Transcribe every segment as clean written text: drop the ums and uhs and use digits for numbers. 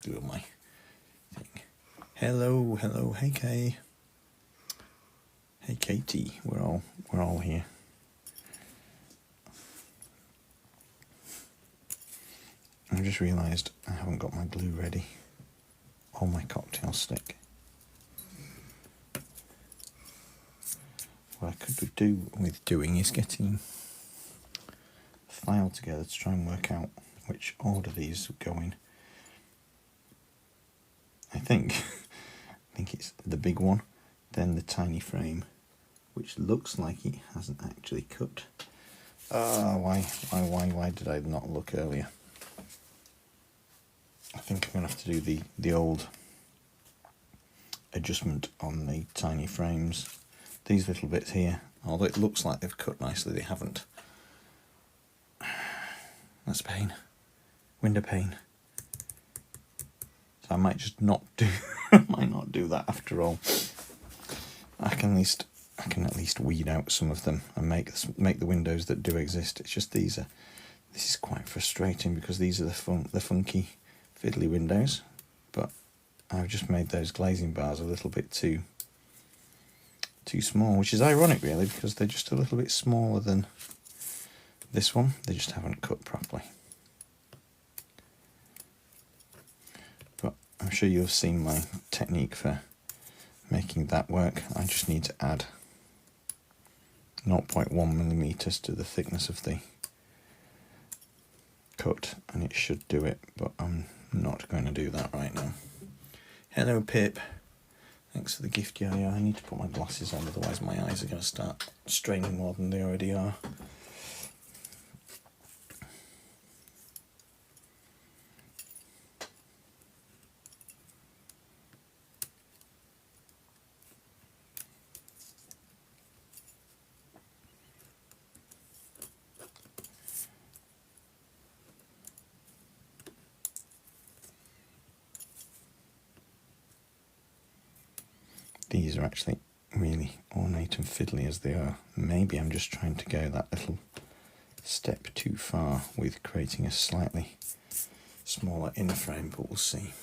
doing my thing. Hello, hello, hey Kay. Hey Katie, we're all here. I just realised I haven't got my glue ready. Or my cocktail stick. What I could do with doing is getting a file together to try and work out which order these go in. I think it's the big one, then the tiny frame, which looks like it hasn't actually cut. Why did I not look earlier? I think I'm going to have to do the old adjustment on the tiny frames. These little bits here, although it looks like they've cut nicely, they haven't. That's pain. Window pane. So I might just not do might not do that after all. I can at least weed out some of them and make the windows that do exist. It's just this is quite frustrating because these are the funky fiddly windows, but I've just made those glazing bars a little bit too small, which is ironic really because they're just a little bit smaller than this one. They just haven't cut properly. But I'm sure you've seen my technique for making that work. I just need to add 0.1mm to the thickness of the cut and it should do it, but I'm not going to do that right now. Hello Pip, thanks for the gift. Yeah, I need to put my glasses on, otherwise my eyes are going to start straining more than they already are. These are actually really ornate and fiddly as they are. Maybe I'm just trying to go that little step too far with creating a slightly smaller inner frame, but we'll see.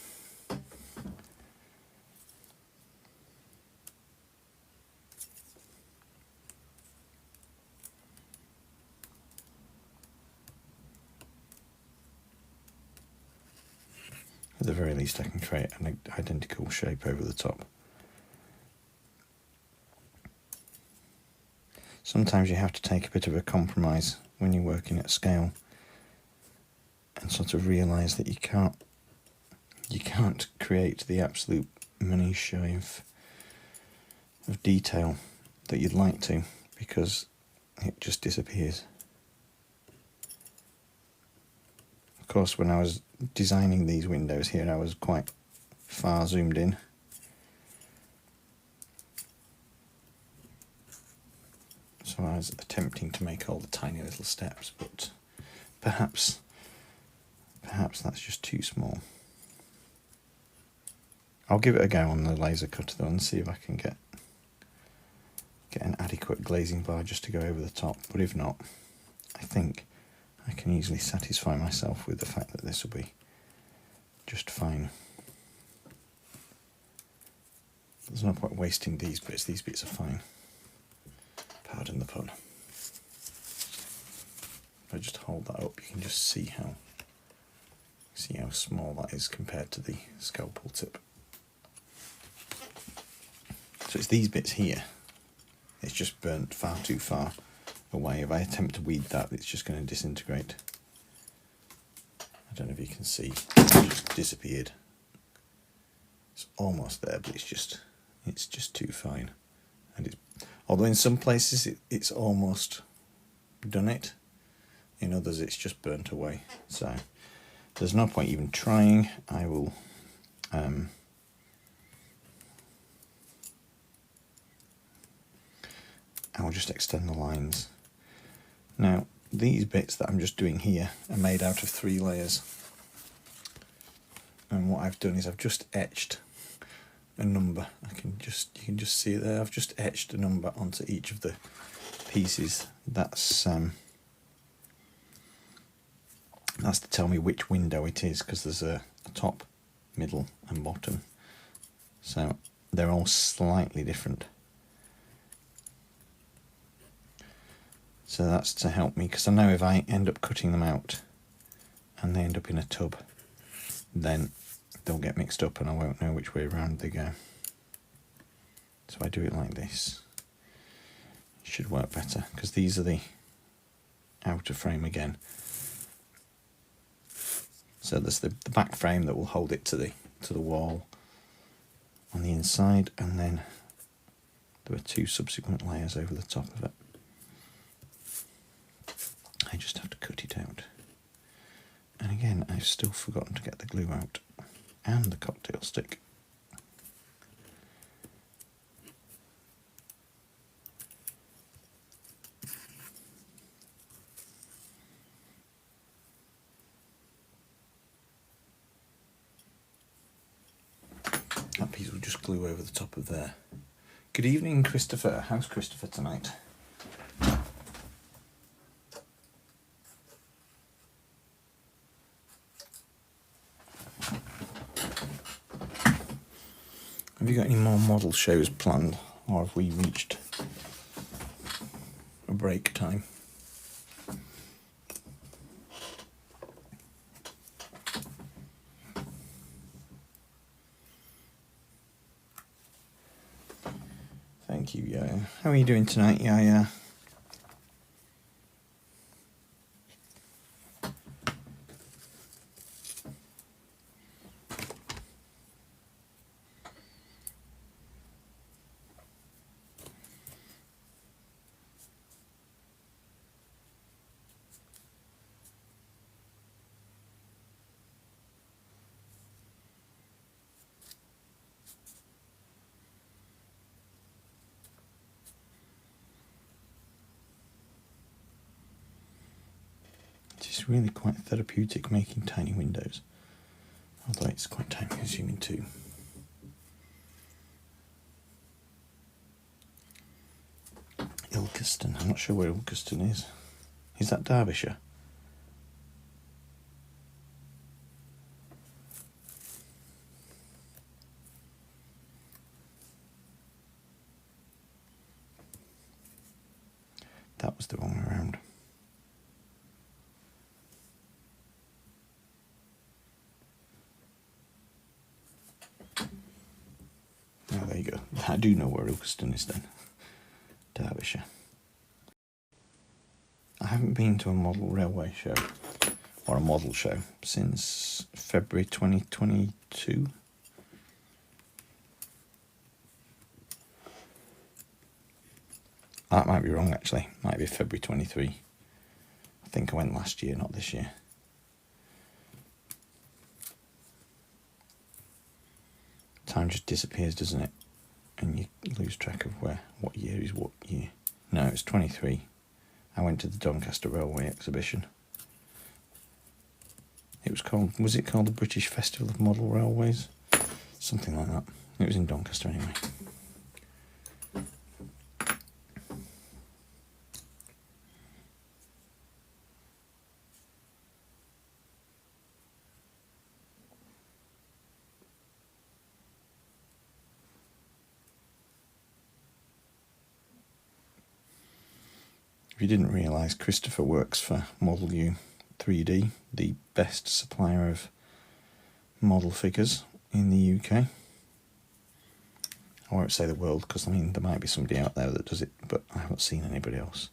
At the very least I can create an identical shape over the top. Sometimes you have to take a bit of a compromise when you're working at scale and sort of realise that you can't create the absolute minutiae of detail that you'd like to, because it just disappears. Of course, when I was designing these windows here, I was quite far zoomed in. So I was attempting to make all the tiny little steps, but perhaps that's just too small. I'll give it a go on the laser cutter though and see if I can get an adequate glazing bar just to go over the top, but if not, I think I can easily satisfy myself with the fact that this will be just fine. There's no point wasting these bits are fine. Pardon the pun. If I just hold that up, you can just see how small that is compared to the scalpel tip. So it's these bits here. It's just burnt far too far away. If I attempt to weed that, it's just going to disintegrate. I don't know if you can see. It just disappeared. It's almost there, but it's just too fine. And although in some places it's almost done it, in others it's just burnt away. So there's no point even trying. I will just extend the lines. Now these bits that I'm just doing here are made out of 3 layers, and what I've done is I've just etched a number. You can just see it there. I've just etched a number onto each of the pieces. That's to tell me which window it is, because there's a top middle and bottom. So they're all slightly different. So that's to help me, because I know if I end up cutting them out and they end up in a tub, then they'll get mixed up and I won't know which way around they go. So I do it like this. It should work better, because these are the outer frame again. So there's the back frame that will hold it to the wall on the inside, and then there are 2 subsequent layers over the top of it. I just have to cut it out. And again, I've still forgotten to get the glue out and the cocktail stick. That piece will just glue over the top of there. Good evening, Christopher. How's Christopher tonight? Have you got any more model shows planned, or have we reached a break time? Thank you, Yaya. How are you doing tonight, Yaya? It's really quite therapeutic making tiny windows, although it's quite time consuming too. Ilkeston, I'm not sure where Ilkeston is. Is that Derbyshire? That was the wrong way around. Oh, there you go. I do know where Ilkeston is then. Derbyshire. I haven't been to a model railway show, or a model show, since February 2022. That might be wrong actually, might be February 23. I think I went last year, not this year. Time just disappears, doesn't it? And you lose track of what year is what year. No, it's 23. I went to the Doncaster Railway exhibition. It was it called the British Festival of Model Railways? Something like that. It was in Doncaster anyway. If you didn't realise, Christopher works for Model U 3D, the best supplier of model figures in the UK. I won't say the world, because I mean there might be somebody out there that does it, but I haven't seen anybody else.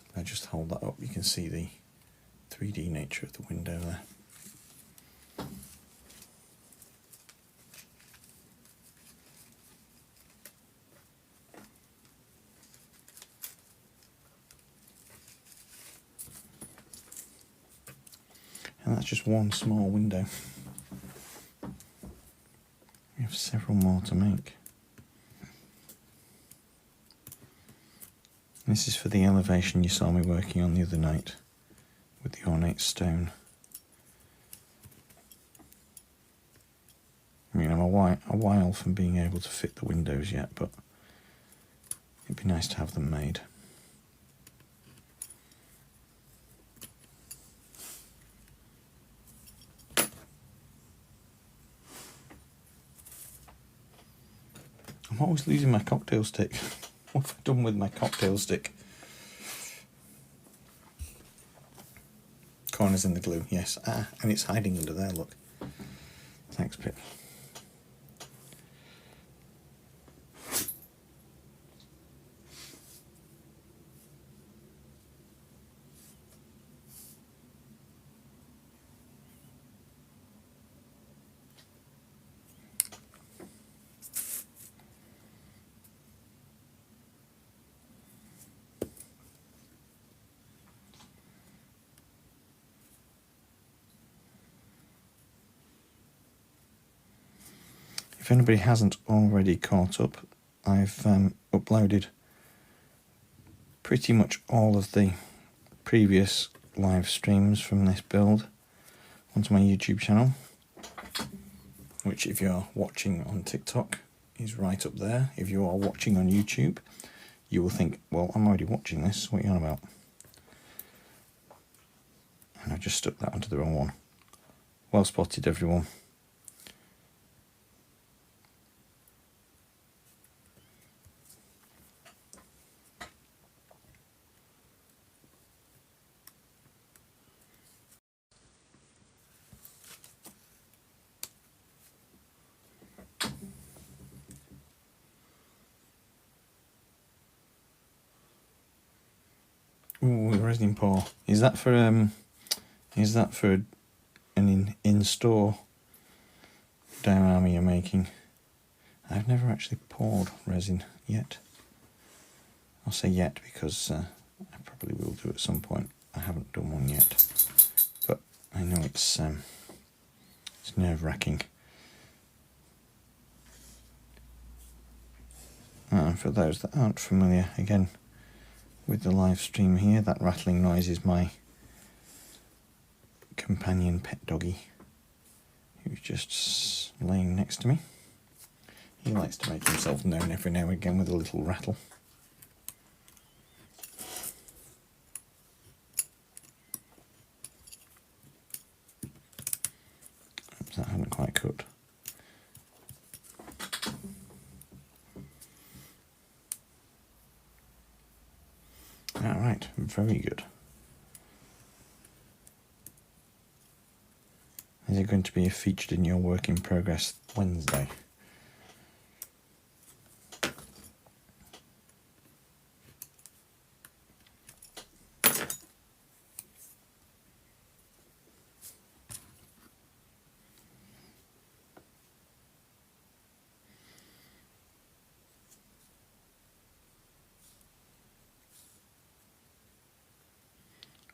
If I just hold that up, you can see the 3D nature of the window there. And that's just one small window. We have several more to make. This is for the elevation you saw me working on the other night with the ornate stone. a while from being able to fit the windows yet, but it'd be nice to have them made. I'm always losing my cocktail stick. What have I done with my cocktail stick? Corners in the glue, yes. Ah, and it's hiding under there, look. Thanks, Pip. If anybody hasn't already caught up, I've uploaded pretty much all of the previous live streams from this build onto my YouTube channel, which if you're watching on TikTok is right up there. If you are watching on YouTube, you will think, well, I'm already watching this, what are you on about? And I just stuck that onto the wrong one. Well spotted, everyone. Ooh, resin pour. Is that for an in-store diorama you're making? I've never actually poured resin yet. I'll say yet because I probably will do at some point. I haven't done one yet, but I know it's nerve-wracking. And for those that aren't familiar, again, with the live stream here, that rattling noise is my companion pet doggy, who's just laying next to me. He likes to make himself known every now and again with a little rattle. Oops, that hadn't quite cooked. Alright, very good. Is it going to be featured in your work in progress Wednesday?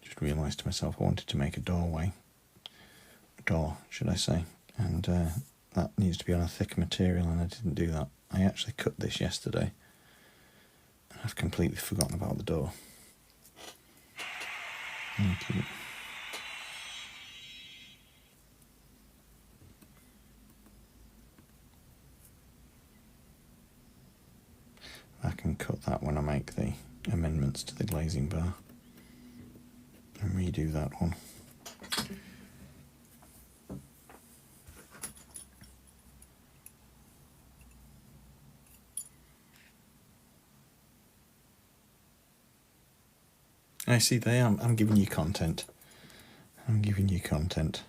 Just realised to myself I wanted to make a door, should I say, and that needs to be on a thicker material, and I didn't do that. I actually cut this yesterday and I've completely forgotten about the door. Thank you. I can cut that when I make the amendments to the glazing bar and redo that one. I see there, I'm giving you content. I'm giving you content.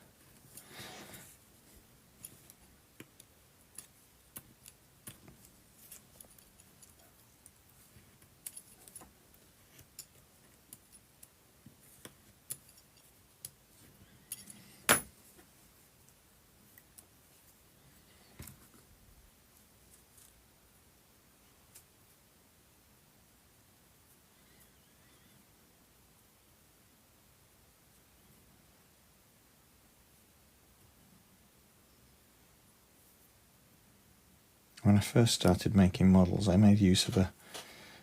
When I first started making models, I made use of a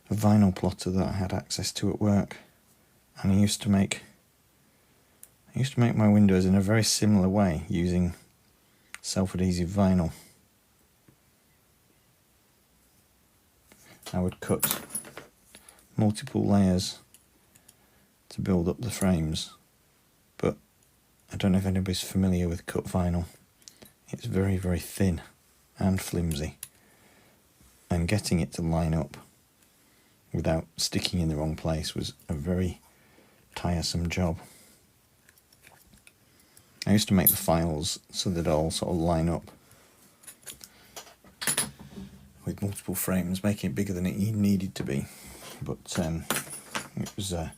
vinyl plotter that I had access to at work, and I used to make my windows in a very similar way using self-adhesive vinyl. I would cut multiple layers to build up the frames, but I don't know if anybody's familiar with cut vinyl. It's very, very thin and flimsy, and getting it to line up without sticking in the wrong place was a very tiresome job. I used to make the files so they'd all sort of line up with multiple frames, making it bigger than it needed to be, but it was a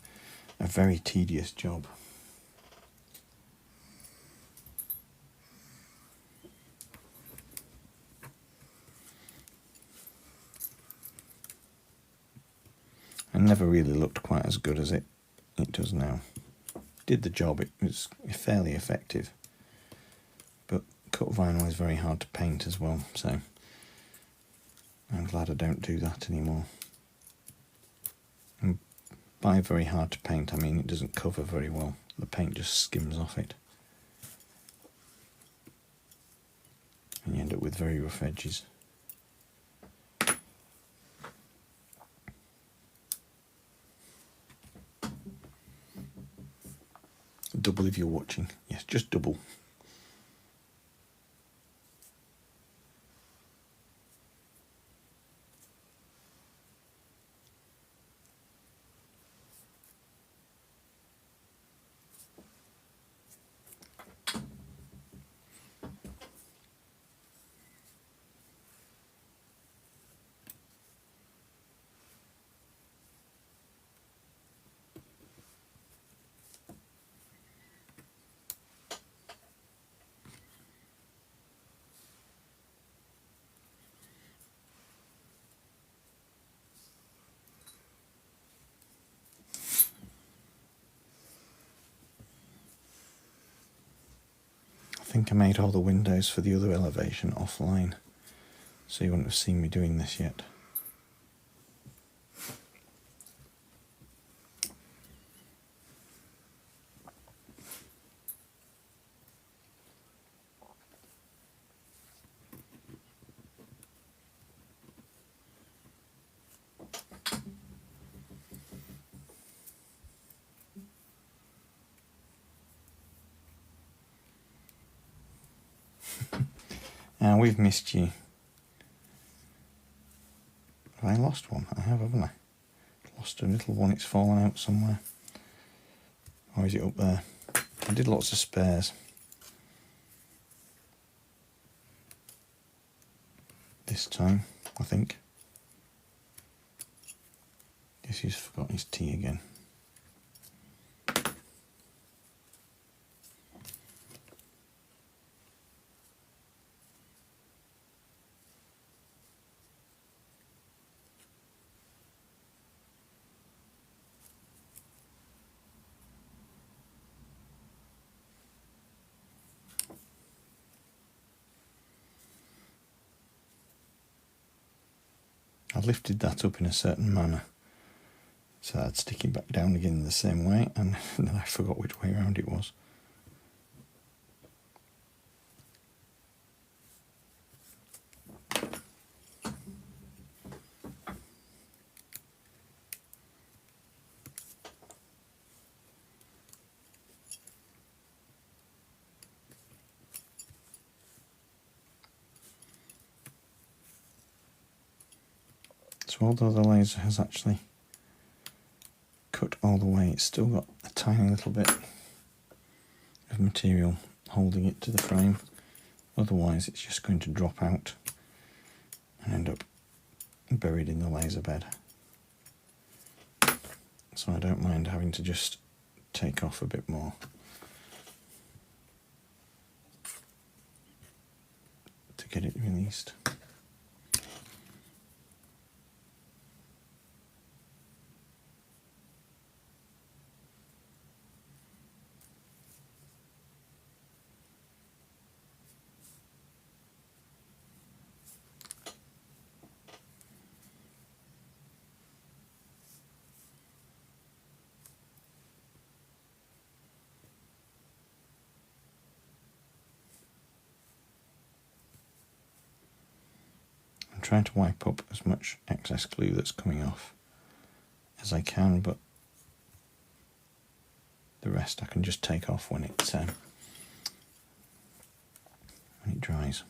very tedious job. And never really looked quite as good as it does now. Did the job, it was fairly effective, but cut vinyl is very hard to paint as well, so I'm glad I don't do that anymore. And by very hard to paint, I mean it doesn't cover very well. The paint just skims off it, and you end up with very rough edges. Double if you're watching. Yes, just double. I think I made all the windows for the other elevation offline, so you wouldn't have seen me doing this yet. Now we've missed you. Have I lost one? I have, haven't I? Lost a little one, it's fallen out somewhere. Or is it up there? I did lots of spares. This time, I think. Guess he's forgotten his tea again. I lifted that up in a certain manner, so I'd stick it back down again the same way, and then I forgot which way around it was. So although the laser has actually cut all the way, it's still got a tiny little bit of material holding it to the frame. Otherwise it's just going to drop out and end up buried in the laser bed. So I don't mind having to just take off a bit more to get it released. trying to wipe up as much excess glue that's coming off as I can, but the rest I can just take off when it dries.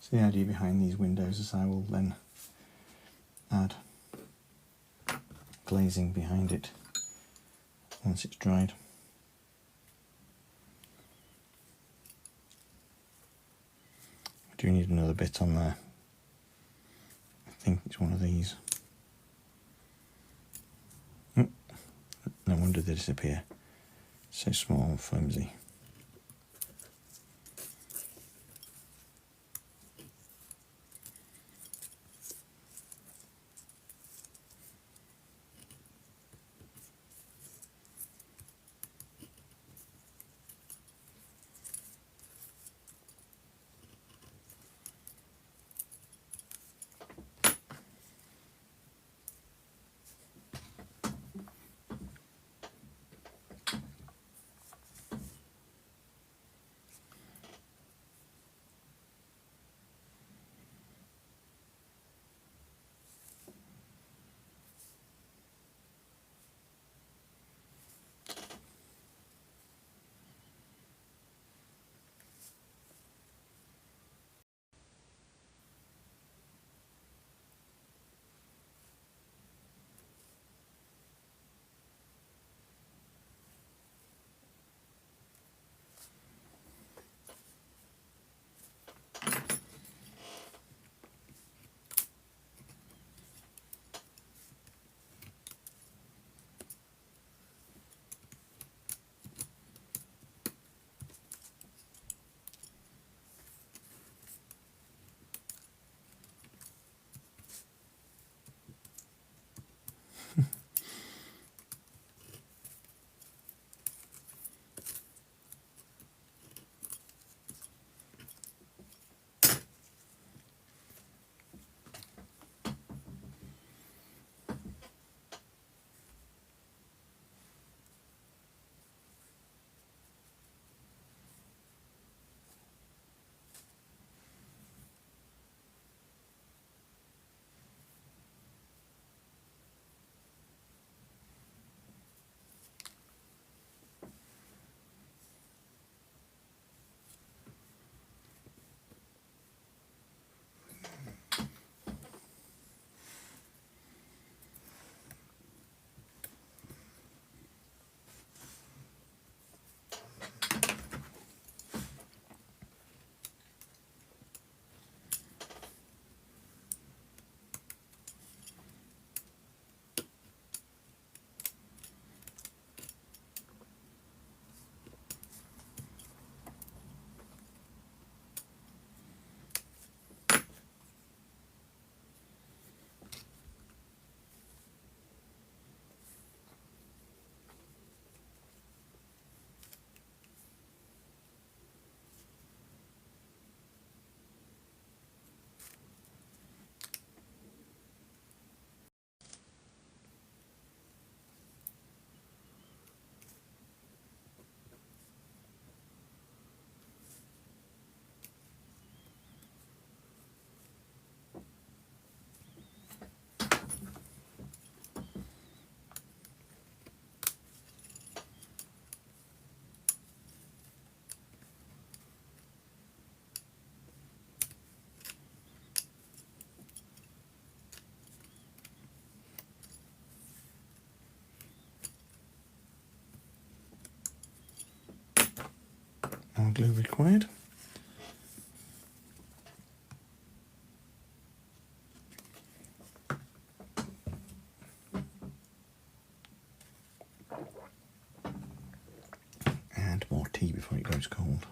So the idea behind these windows is I will then add glazing behind it once it's dried. I do need another bit on there. I think it's one of these. Oh, no wonder they disappear. So small and flimsy. More glue required. rose gold.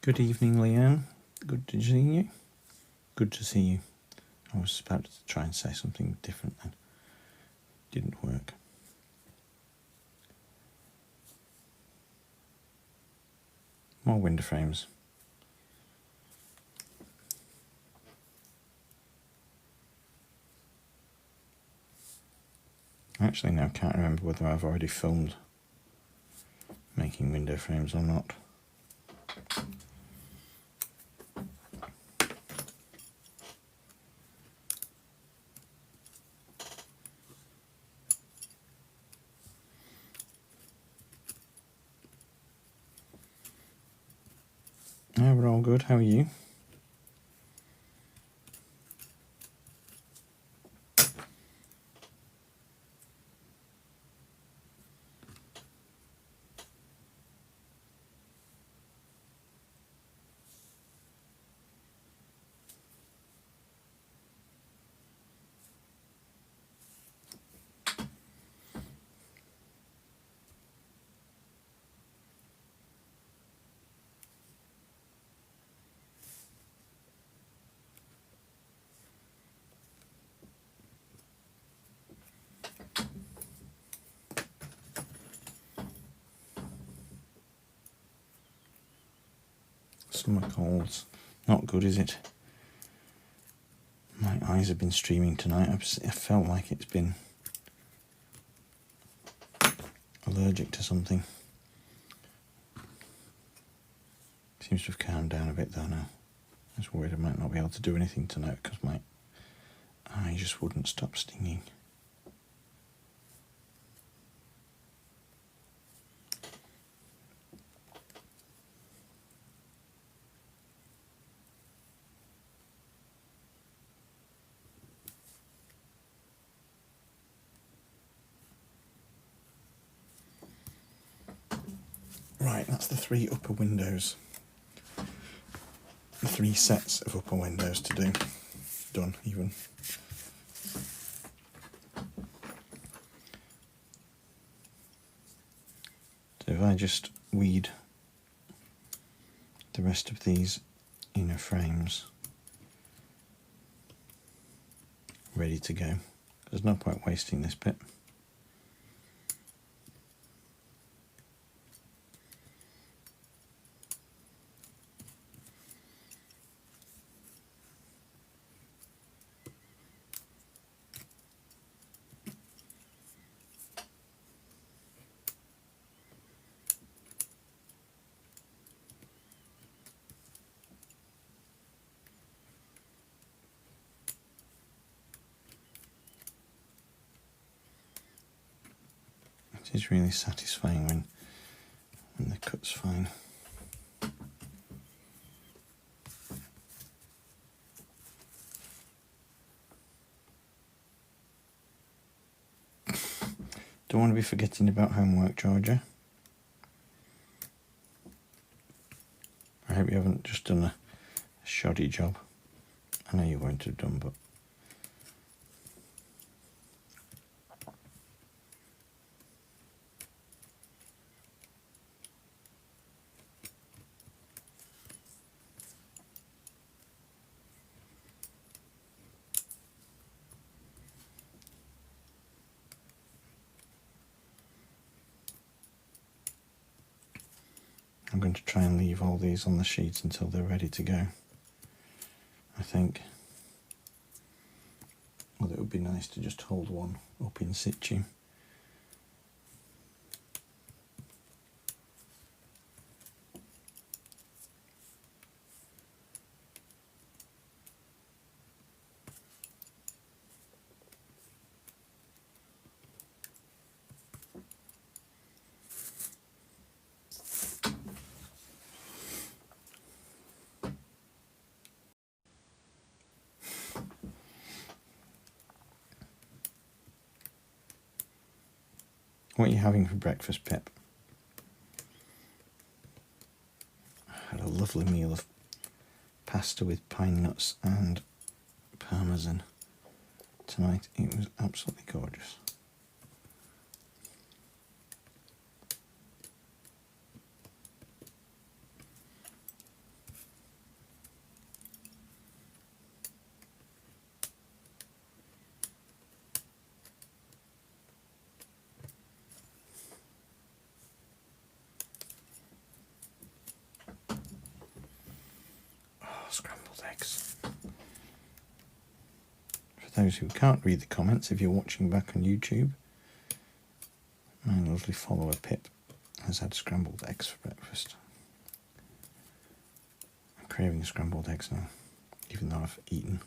Good evening, Leanne. Good to see you. Good to see you. I was about to try and say something different then. Didn't work. More window frames. Actually now can't remember whether I've already filmed making window frames or not. Yeah, we're all good. How are you? Summer colds. Not good, is it? My eyes have been streaming tonight. I felt like it's been allergic to something. Seems to have calmed down a bit though now. I was worried I might not be able to do anything tonight because my eye just wouldn't stop stinging. Right, that's the 3 upper windows. The 3 sets of upper windows to do. Done, even. So if I just weed the rest of these inner frames ready to go. There's no point wasting this bit. It is really satisfying when the cut's fine. Don't want to be forgetting about homework, Georgia. I hope you haven't just done a shoddy job. I know you won't have done, but I'm going to try and leave all these on the sheet until they're ready to go, I think. Although it would be nice to just hold one up in situ. What are you having for breakfast, Pip? I had a lovely meal of pasta with pine nuts and parmesan tonight. It was absolutely gorgeous. Scrambled eggs. For those who can't read the comments, if you're watching back on YouTube, my lovely follower Pip has had scrambled eggs for breakfast. I'm craving scrambled eggs now, even though I've eaten.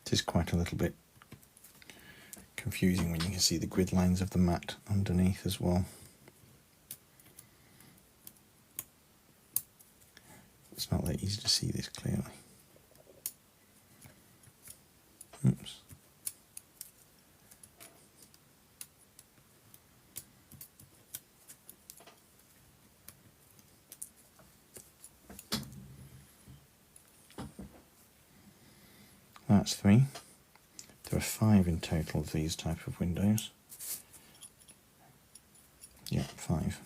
It is quite a little bit confusing when you can see the grid lines of the mat underneath as well. It's not that easy to see this clearly. Oops. That's 3. There are 5 in total of these type of windows. Yeah, 5.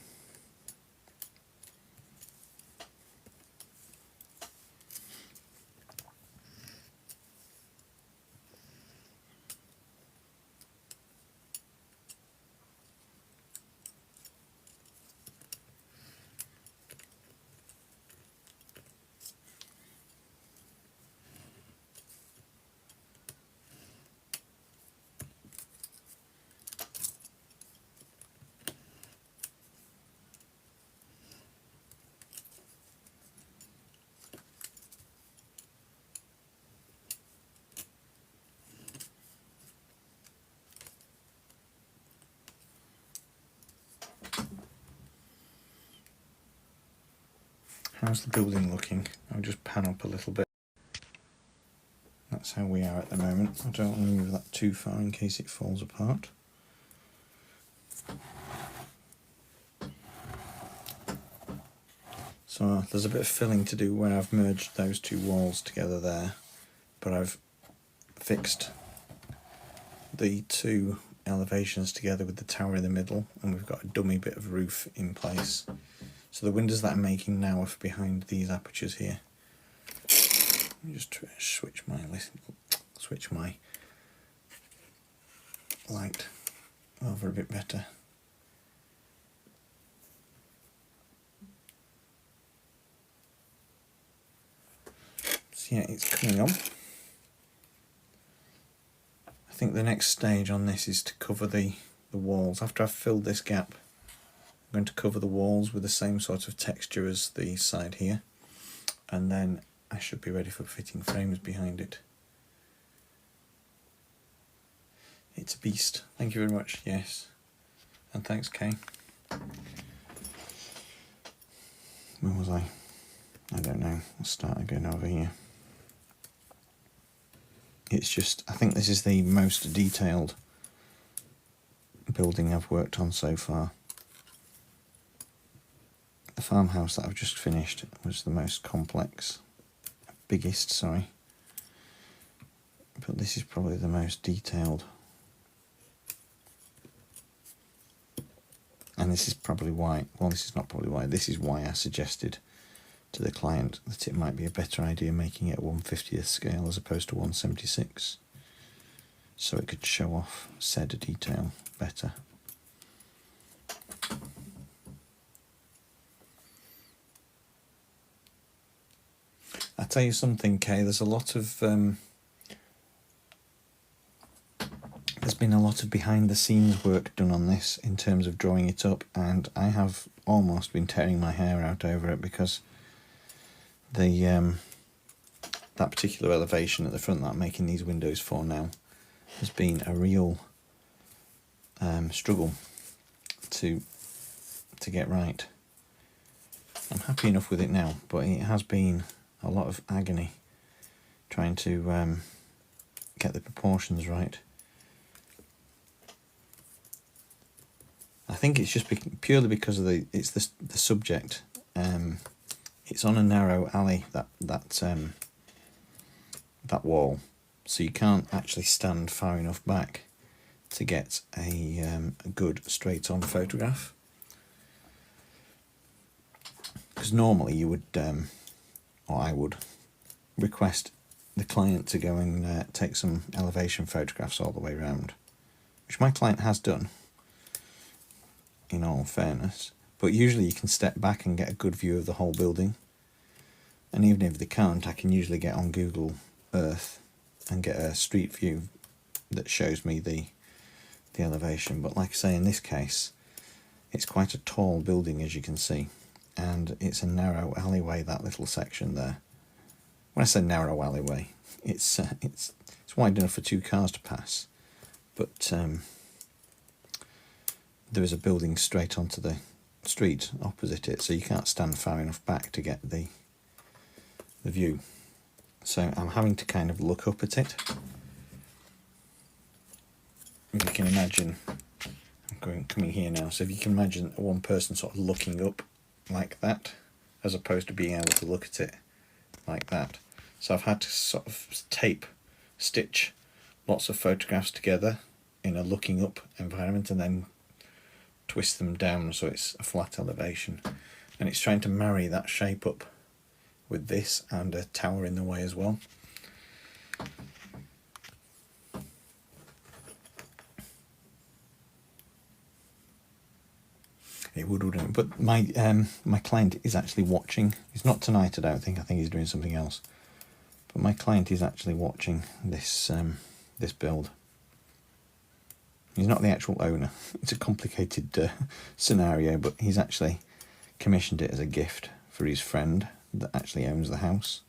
How's the building looking? I'll just pan up a little bit. That's how we are at the moment. I don't want to move that too far in case it falls apart. So there's a bit of filling to do where I've merged those 2 walls together there, but I've fixed the 2 elevations together with the tower in the middle, and we've got a dummy bit of roof in place. So the windows that I'm making now are behind these apertures here. Let me just switch my light over a bit better. So yeah, it's coming on. I think the next stage on this is to cover the walls. After I've filled this gap, I'm going to cover the walls with the same sort of texture as the side here, and then I should be ready for fitting frames behind it. It's a beast. Thank you very much. Yes. And thanks, Kay. Where was I? I don't know. I'll start again over here. It's just, I think this is the most detailed building I've worked on so far. The farmhouse that I've just finished was the most complex, biggest, sorry. But this is probably the most detailed. And this is probably why, well, this is not probably why, this is why I suggested to the client that it might be a better idea making it 1/50th scale as opposed to 1/76, so it could show off said detail better. I tell you something, Kay, there's a lot of there's been a lot of behind the scenes work done on this in terms of drawing it up, and I have almost been tearing my hair out over it, because the that particular elevation at the front that I'm making these windows for now has been a real struggle to get right. I'm happy enough with it now, but it has been a lot of agony trying to get the proportions right. I think it's just purely because of the subject. It's on a narrow alley, that wall, so you can't actually stand far enough back to get a good straight-on photograph. Because normally you would, or I would, request the client to go and take some elevation photographs all the way around, which my client has done, in all fairness, but usually you can step back and get a good view of the whole building. And even if they can't, I can usually get on Google Earth and get a street view that shows me the elevation. But like I say, in this case, it's quite a tall building, as you can see, and it's a narrow alleyway, that little section there. When I say narrow alleyway, it's wide enough for two cars to pass, but there is a building straight onto the street opposite it, so you can't stand far enough back to get the view. So I'm having to kind of look up at it. If you can imagine, I'm coming here now, so if you can imagine one person sort of looking up like that, as opposed to being able to look at it like that. So I've had to sort of stitch lots of photographs together in a looking up environment, and then twist them down so it's a flat elevation, and it's trying to marry that shape up with this and a tower in the way as well. It would, wouldn't it? But my client is actually watching. It's not tonight, I don't think. I think he's doing something else. But my client is actually watching this this build. He's not the actual owner. It's a complicated scenario, but he's actually commissioned it as a gift for his friend that actually owns the house.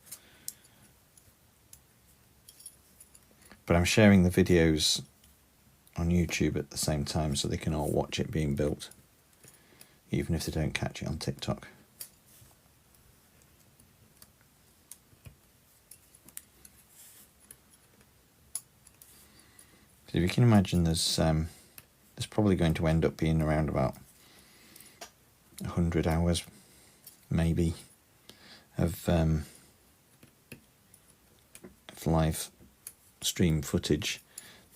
But I'm sharing the videos on YouTube at the same time so they can all watch it being built, even if they don't catch it on TikTok. So if you can imagine, there's probably going to end up being around about 100 hours, maybe, of live stream footage.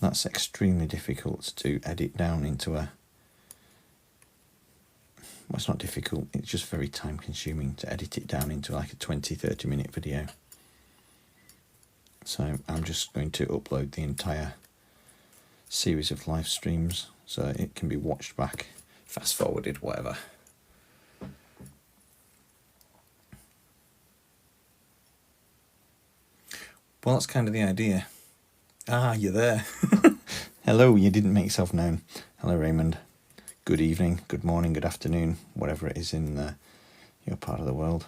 That's extremely difficult to edit down into a... Well, it's not difficult, it's just very time consuming to edit it down into like a 20-30 minute video. So I'm just going to upload the entire series of live streams so it can be watched back, fast forwarded, whatever. Well, that's kind of the idea. Ah, you're there. Hello, you didn't make yourself known. Hello, Raymond. Good evening, good morning, good afternoon, whatever it is in your part of the world.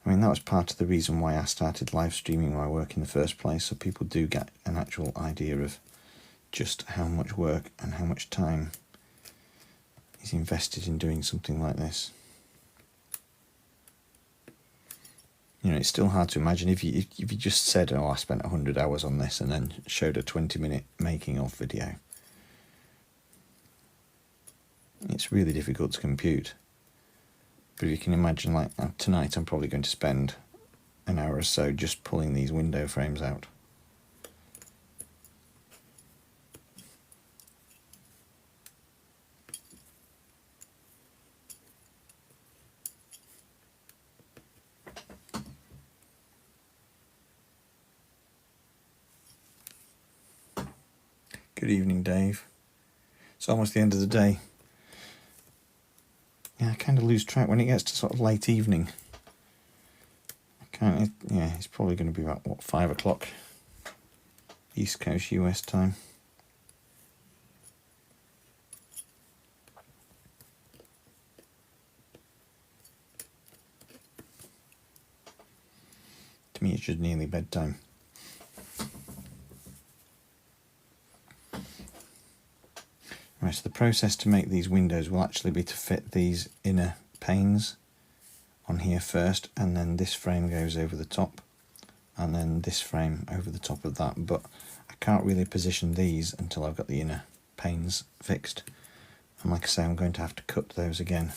I mean, that was part of the reason why I started live streaming my work in the first place, so people do get an actual idea of just how much work and how much time is invested in doing something like this. You know, it's still hard to imagine if you just said, oh, I spent 100 hours on this, and then showed a 20-minute making of video. It's really difficult to compute. But if you can imagine, like tonight, I'm probably going to spend an hour or so just pulling these window frames out. Good evening, Dave. It's almost the end of the day. Yeah, I kind of lose track when it gets to sort of late evening. Yeah, it's probably going to be about, what, 5 o'clock East Coast US time. To me, it's just nearly bedtime. Right, so the process to make these windows will actually be to fit these inner panes on here first, and then this frame goes over the top, and then this frame over the top of that, but I can't really position these until I've got the inner panes fixed. And like I say, I'm going to have to cut those again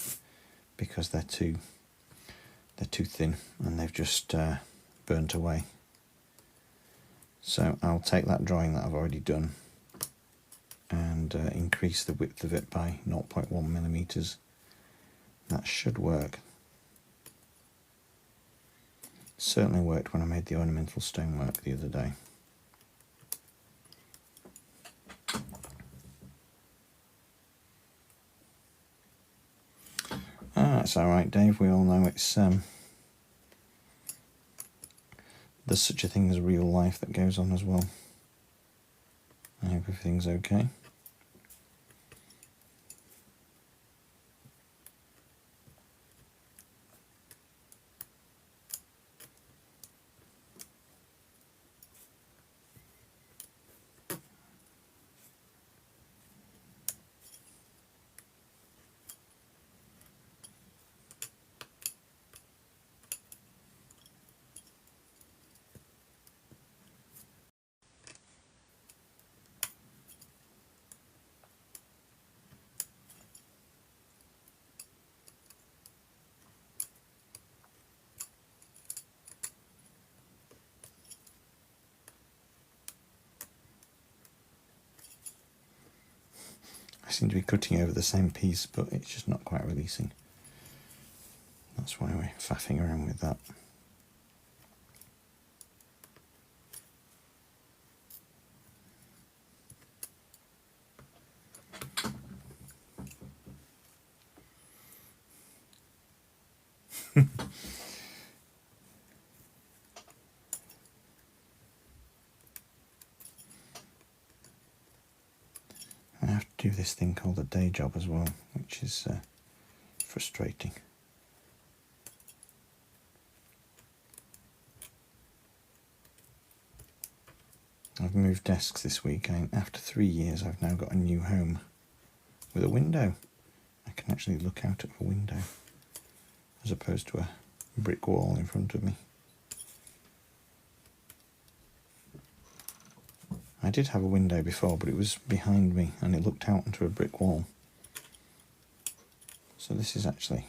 because they're too thin and they've just burnt away. So I'll take that drawing that I've already done and increase the width of it by 0.1 millimeters. That should work. Certainly worked when I made the ornamental stonework the other day. That's alright, Dave. We all know it's there's such a thing as real life that goes on as well. I hope everything's okay. I seem to be cutting over the same piece, but it's just not quite releasing. That's why we're faffing around with that. I have to do this thing called a day job as well, which is frustrating. I've moved desks this week, and after 3 years I've now got a new home with a window. I can actually look out of a window as opposed to a brick wall in front of me. I did have a window before, but it was behind me and it looked out onto a brick wall. So this is actually,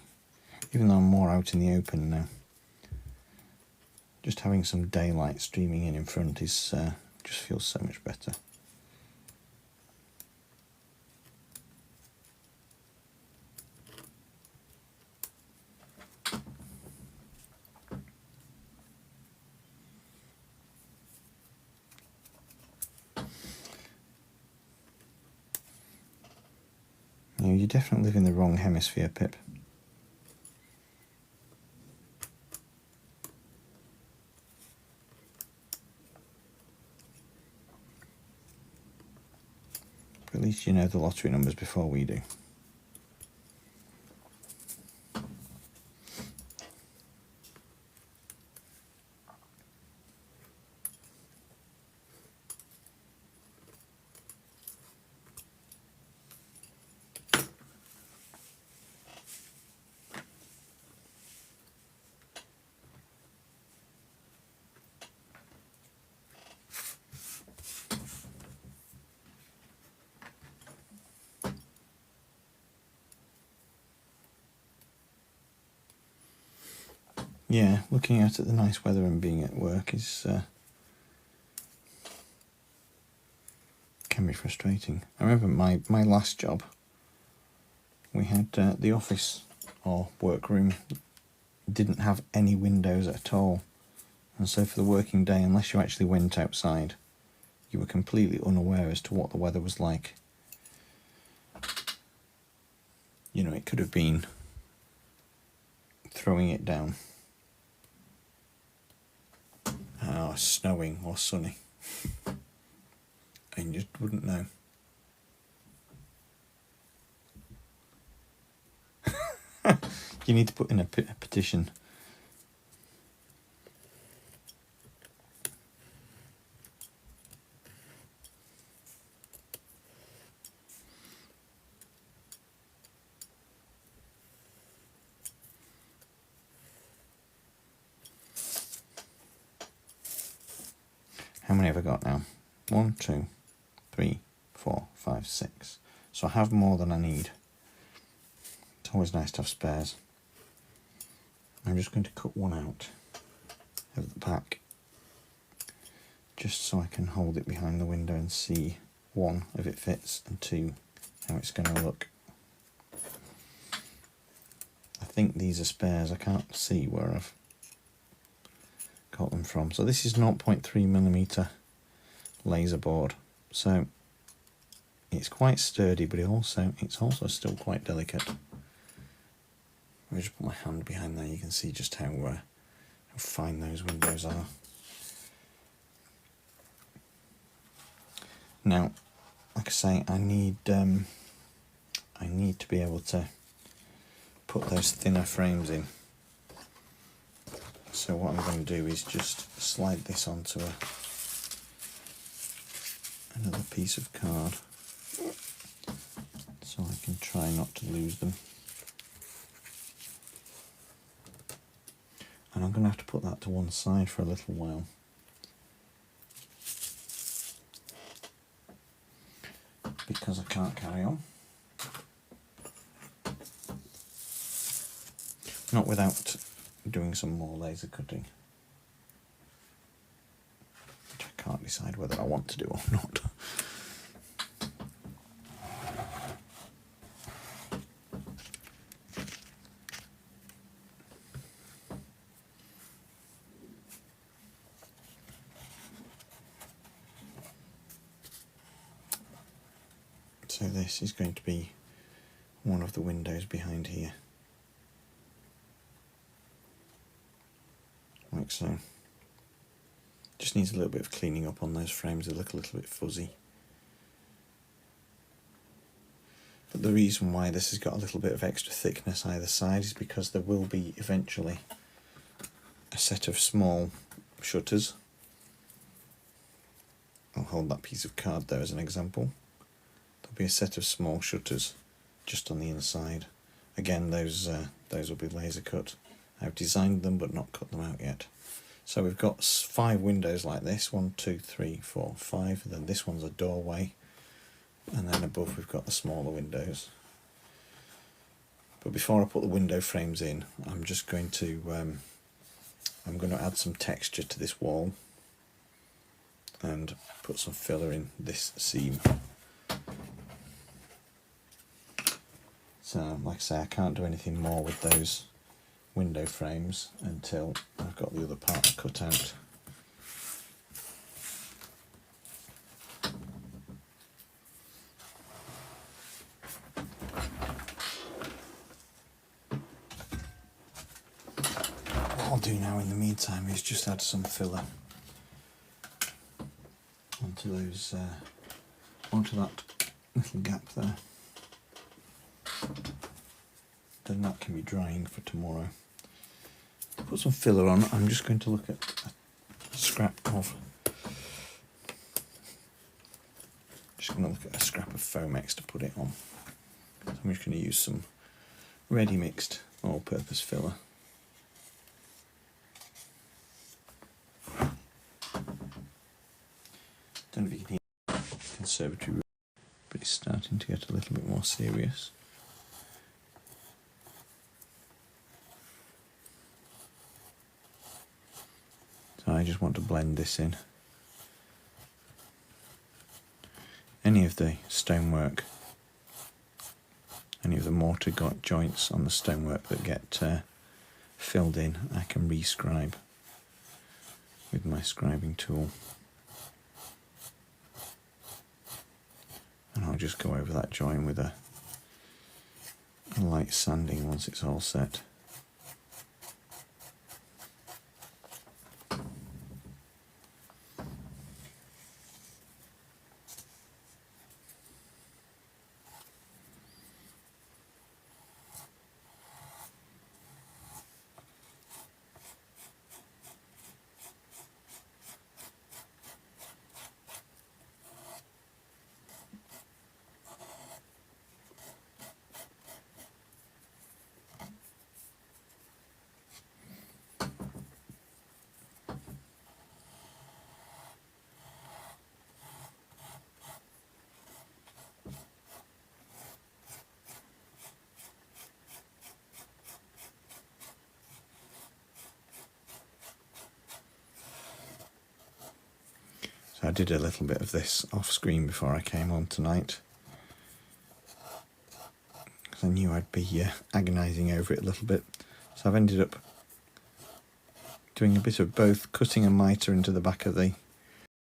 even though I'm more out in the open now, just having some daylight streaming in front is just feels so much better. You definitely live in the wrong hemisphere, Pip. But at least you know the lottery numbers before we do. Yeah, looking out at the nice weather and being at work is can be frustrating. I remember my last job, we had the office or workroom didn't have any windows at all, and so for the working day, unless you actually went outside, you were completely unaware as to what the weather was like. You know, it could have been throwing it down, or snowing or sunny, and you just wouldn't know. You need to put in a petition. How many have I got now? 1, 2, 3, 4, 5, 6. So I have more than I need. It's always nice to have spares. I'm just going to cut one out of the pack, just so I can hold it behind the window and see, one, if it fits, and two, how it's going to look. I think these are spares. I can't see where I've got them from. So this is 0.3mm laser board. So it's quite sturdy, but it's also still quite delicate. Let me just put my hand behind there. You can see just how fine those windows are. Now, like I say, I need to be able to put those thinner frames in. So what I'm going to do is just slide this onto another piece of card, so I can try not to lose them. And I'm going to have to put that to one side for a little while. Because I can't carry on. Not without doing some more laser cutting, which I can't decide whether I want to do or not. So this is going to be one of the windows behind here, like so. Just needs a little bit of cleaning up on those frames. They look a little bit fuzzy. But the reason why this has got a little bit of extra thickness either side is because there will be eventually a set of small shutters. I'll hold that piece of card there as an example. There'll be a set of small shutters just on the inside. Again, those will be laser cut. I've designed them but not cut them out yet. So we've got 5 windows like this, 1, 2, 3, 4, 5, and then this one's a doorway, and then above we've got the smaller windows. But before I put the window frames in, I'm just going to add some texture to this wall and put some filler in this seam. So, like I say, I can't do anything more with those window frames until I've got the other part cut out. What I'll do now in the meantime is just add some filler onto those, onto that little gap there. Then that can be drying for tomorrow. Put some filler on. I'm just going to look at a scrap of Foamex to put it on. So I'm just going to use some ready mixed all-purpose filler. Don't know if you can hear conservatory, but it's starting to get a little bit more serious. So I just want to blend this in. Any of the stonework, any of the mortar joints on the stonework that get filled in, I can rescribe with my scribing tool. And I'll just go over that join with a light sanding once it's all set. So I did a little bit of this off screen before I came on tonight, because I knew I'd be agonising over it a little bit. So I've ended up doing a bit of both, cutting a mitre into the back of the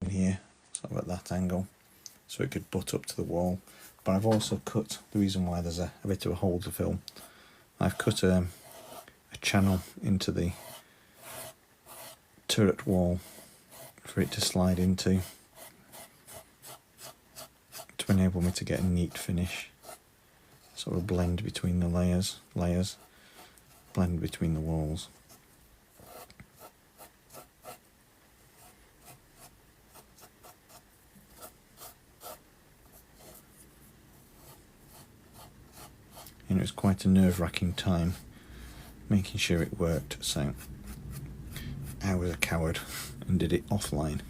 here, sort of at that angle, so it could butt up to the wall. But I've also cut, the reason why there's a bit of a hole to film, I've cut a channel into the turret wall for it to slide into, to enable me to get a neat finish, sort of blend between the layers, blend between the walls. And it was quite a nerve-wracking time making sure it worked, so I was a coward and did it offline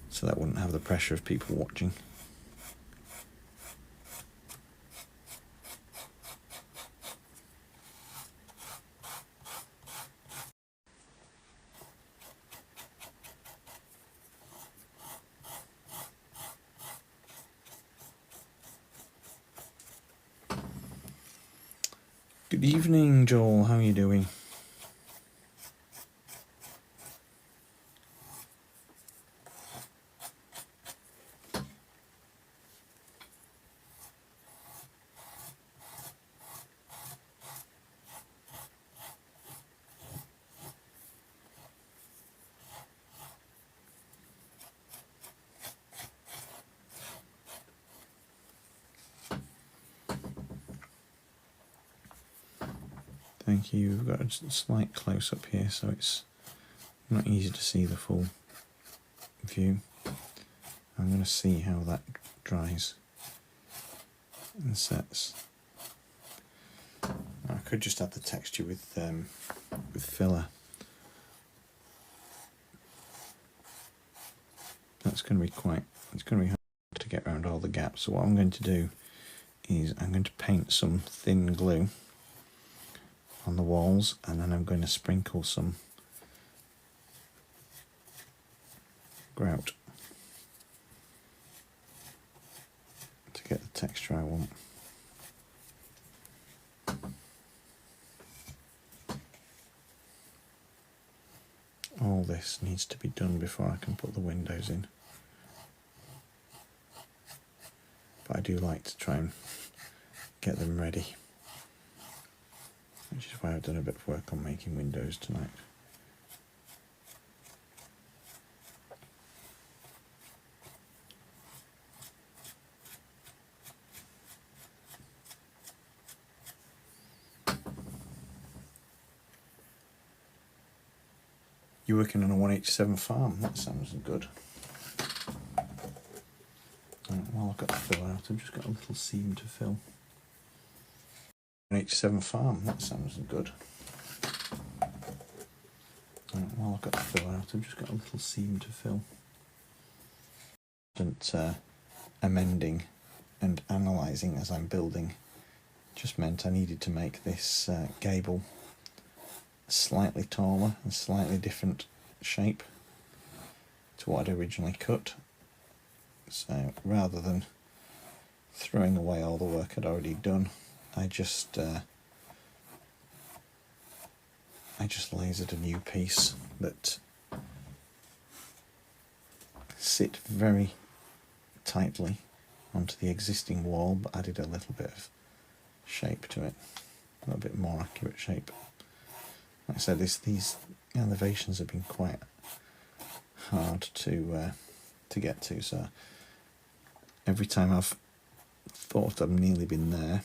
so that I wouldn't have the pressure of people watching. Good evening, Joel, how are you doing? Thank you. We've got a slight close-up here, so it's not easy to see the full view. I'm going to see how that dries and sets. I could just add the texture with filler. That's going to be it's going to be hard to get around all the gaps. So what I'm going to do is I'm going to paint some thin glue on the walls, and then I'm going to sprinkle some grout to get the texture I want. All this needs to be done before I can put the windows in, but I do like to try and get them ready, which is why I've done a bit of work on making windows tonight. You're working on a 187 farm, that sounds good. While I've got the fill out, I've just got a little seam to fill. 187 farm, that sounds good. While I've got the fill out, I've just got a little seam to fill. Amending and analysing as I'm building just meant I needed to make this gable slightly taller and slightly different shape to what I'd originally cut. So rather than throwing away all the work I'd already done, I just lasered a new piece that sit very tightly onto the existing wall, but added a little bit of shape to it, a little bit more accurate shape. Like I said, these elevations have been quite hard to get to, so every time I've thought I've nearly been there,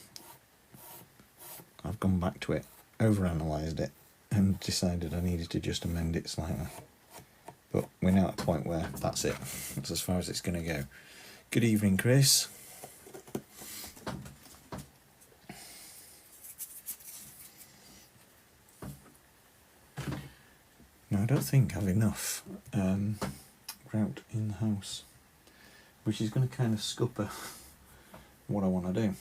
I've gone back to it, overanalyzed it, and decided I needed to just amend it slightly. But we're now at a point where that's it. That's as far as it's going to go. Good evening, Chris. Now, I don't think I have enough grout in the house, which is going to kind of scupper what I want to do.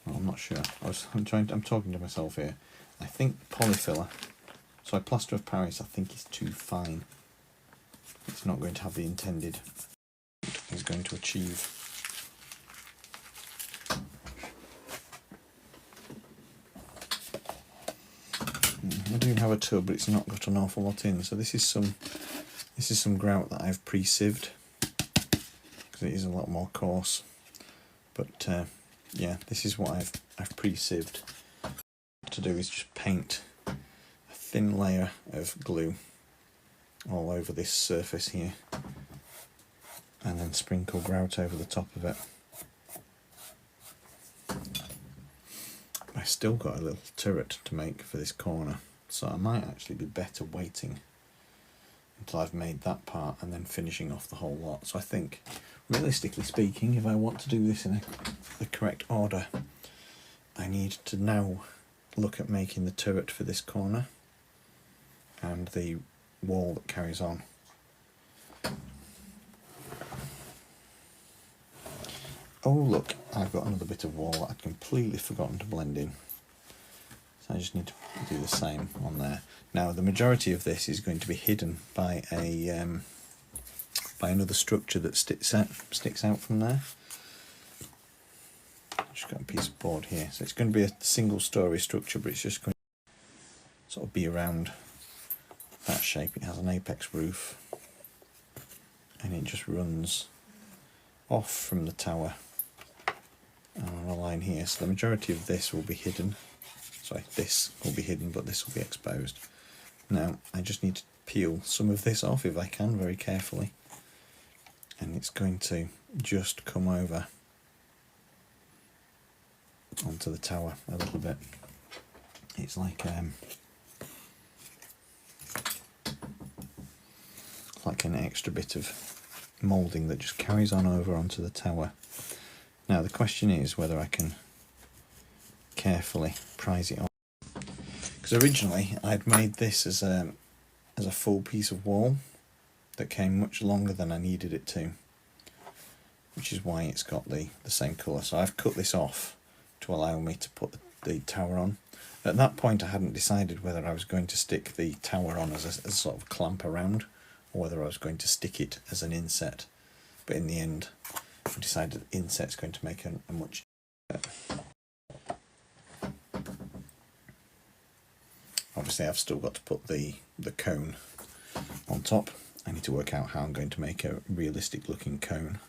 Well, I'm not sure. I'm talking to myself here. I think polyfiller, so plaster of Paris, I think is too fine. It's not going to have the intended it's going to achieve. I do have a tub, but it's not got an awful lot in. So this is some grout that I've pre-sieved because it is a lot more coarse. But yeah, this is what I've pre-sieved. What to do is just paint a thin layer of glue all over this surface here, and then sprinkle grout over the top of it. I've still got a little turret to make for this corner, so I might actually be better waiting until I've made that part and then finishing off the whole lot. So I think, realistically speaking, if I want to do this in the correct order, I need to now look at making the turret for this corner and the wall that carries on. Oh look, I've got another bit of wall that I'd completely forgotten to blend in. So I just need to do the same on there. Now the majority of this is going to be hidden by another structure that sticks out from there. Just got a piece of board here, so it's going to be a single story structure, but it's just going to sort of be around that shape. It has an apex roof, and it just runs off from the tower on a line here. So the majority of this will be hidden. Sorry, this will be hidden, but this will be exposed. Now I just need to peel some of this off if I can, very carefully, and it's going to just come over onto the tower a little bit. It's like an extra bit of moulding that just carries on over onto the tower. Now the question is whether I can carefully prise it on, because originally I'd made this as a full piece of wall that came much longer than I needed it to, which is why it's got the same colour. So I've cut this off to allow me to put the tower on. At that point I hadn't decided whether I was going to stick the tower on as a sort of clamp around, or whether I was going to stick it as an inset. But in the end I decided that inset's going to make a much obviously I've still got to put the cone on top. I need to work out how I'm going to make a realistic looking cone.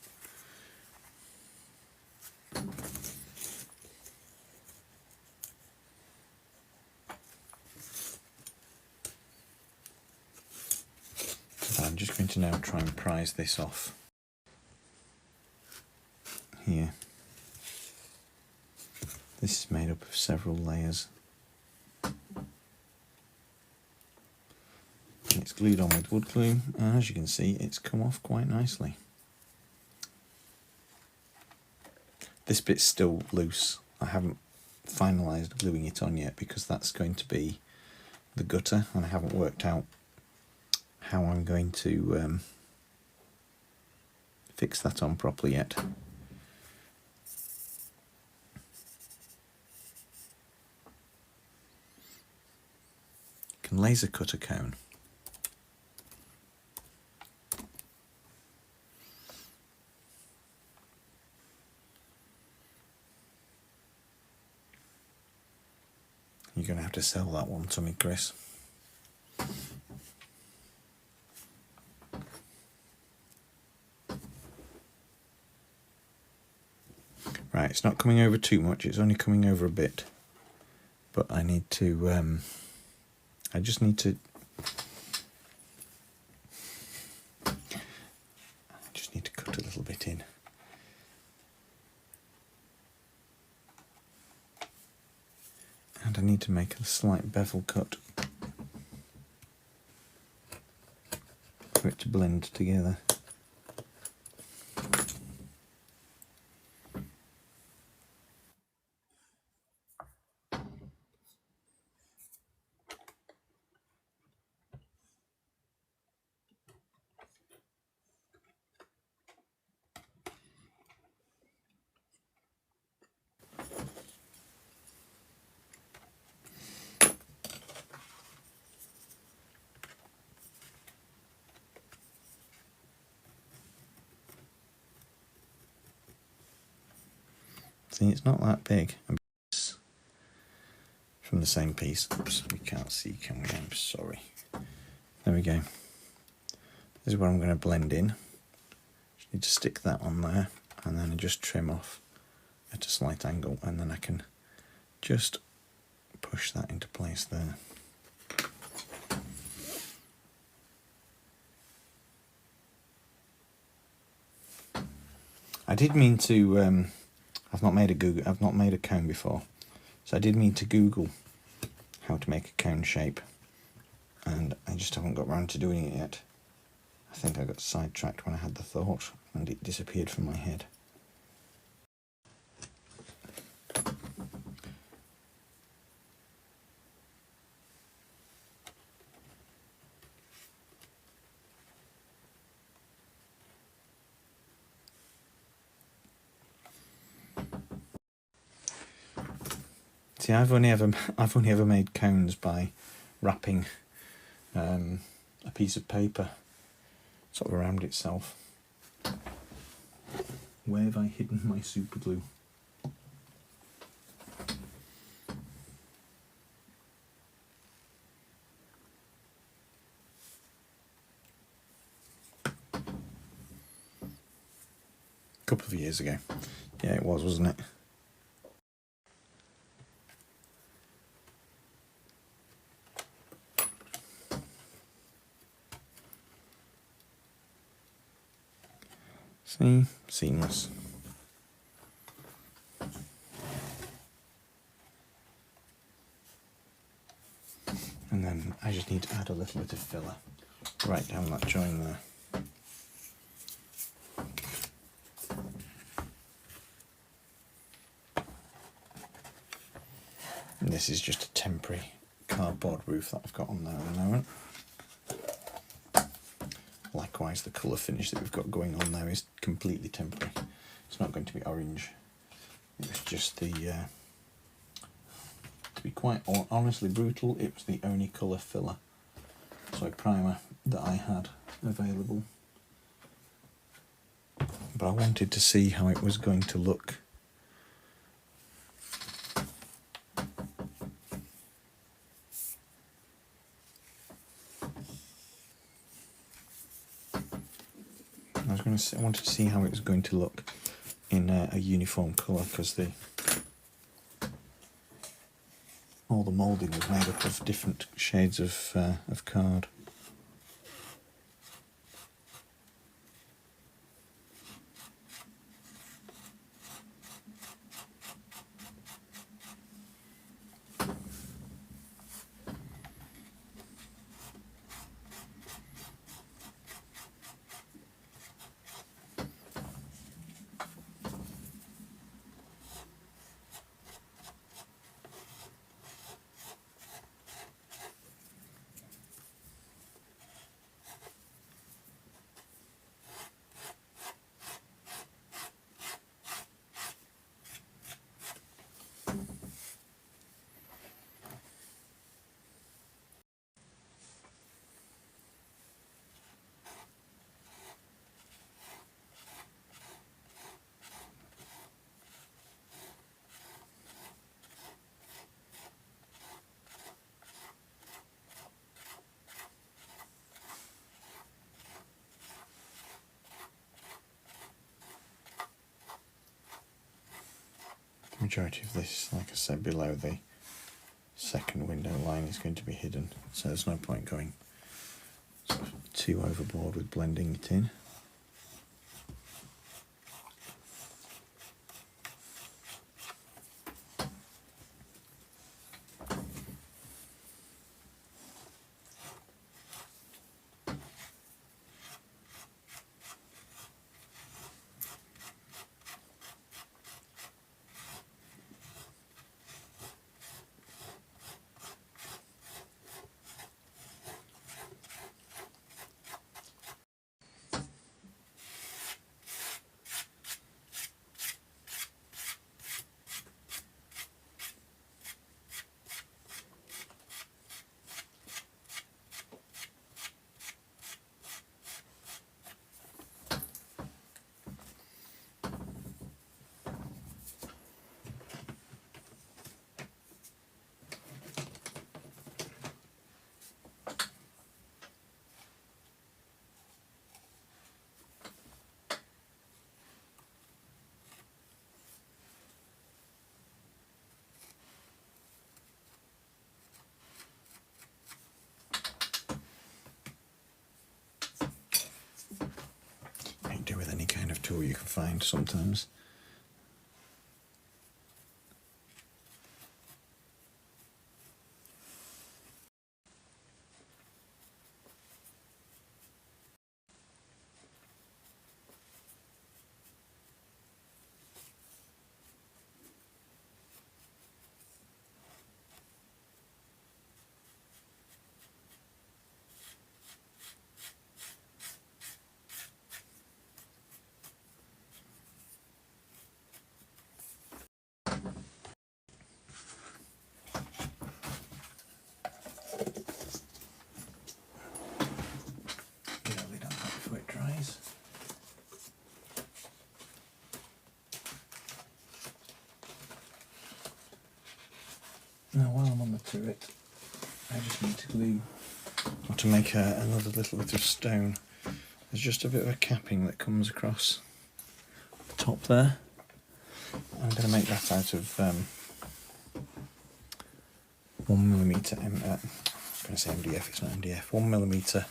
I'm just going to now try and prise this off here. This is made up of several layers. It's glued on with wood glue, and as you can see it's come off quite nicely. This bit's still loose. I haven't finalised gluing it on yet because that's going to be the gutter, and I haven't worked out how I'm going to fix that on properly yet. Can laser cut a cone. you're going to have to sell that one to me, Chris. Right, it's not coming over too much, it's only coming over a bit. But I need to, I just need to cut a little bit in. And I need to make a slight bevel cut for it to blend together. See, it's not that big. It's from the same piece. Oops, we can't see, can we? I'm sorry. There we go. This is what I'm going to blend in. Just need to stick that on there, and then I just trim off at a slight angle, and then I can just push that into place there. I did mean to. I've not made a cone before, so I did mean to Google how to make a cone shape, and I just haven't got around to doing it yet. I think I got sidetracked when I had the thought, and it disappeared from my head. See, I've only ever made cones by wrapping a piece of paper sort of around itself. Where have I hidden my super glue? A couple of years ago. Yeah, it was, wasn't it? See? Seamless. And then I just need to add a little bit of filler right down that join there. And this is just a temporary cardboard roof that I've got on there at the moment. Likewise, the colour finish that we've got going on there is completely temporary. It's not going to be orange. It was just the, to be quite honestly brutal, it was the only colour filler, so primer, that I had available. But I wanted to see how it was going to look. I wanted to see how it was going to look in a uniform colour, because all the moulding was made up of different shades of card. majority of this, like I said, below the second window line is going to be hidden, so there's no point going sort of too overboard with blending it in. You can do with any kind of tool you can find sometimes. Before it dries. Now while I'm on the turret, I just need to glue, or to make another little bit of stone. There's just a bit of a capping that comes across the top there. I'm going to make that out of 1mm, I was going to say MDF, it's not MDF, 1mm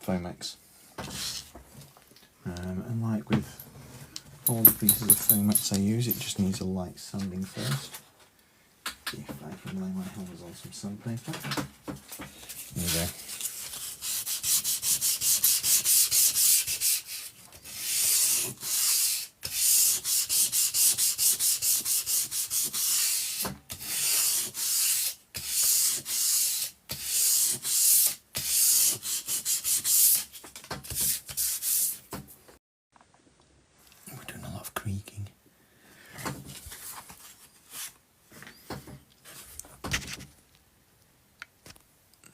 Foamex. And like with all the pieces of Foamex I use, it just needs a light sanding first. If I can lay my hands on some sandpaper. There we go. We're doing a lot of creaking.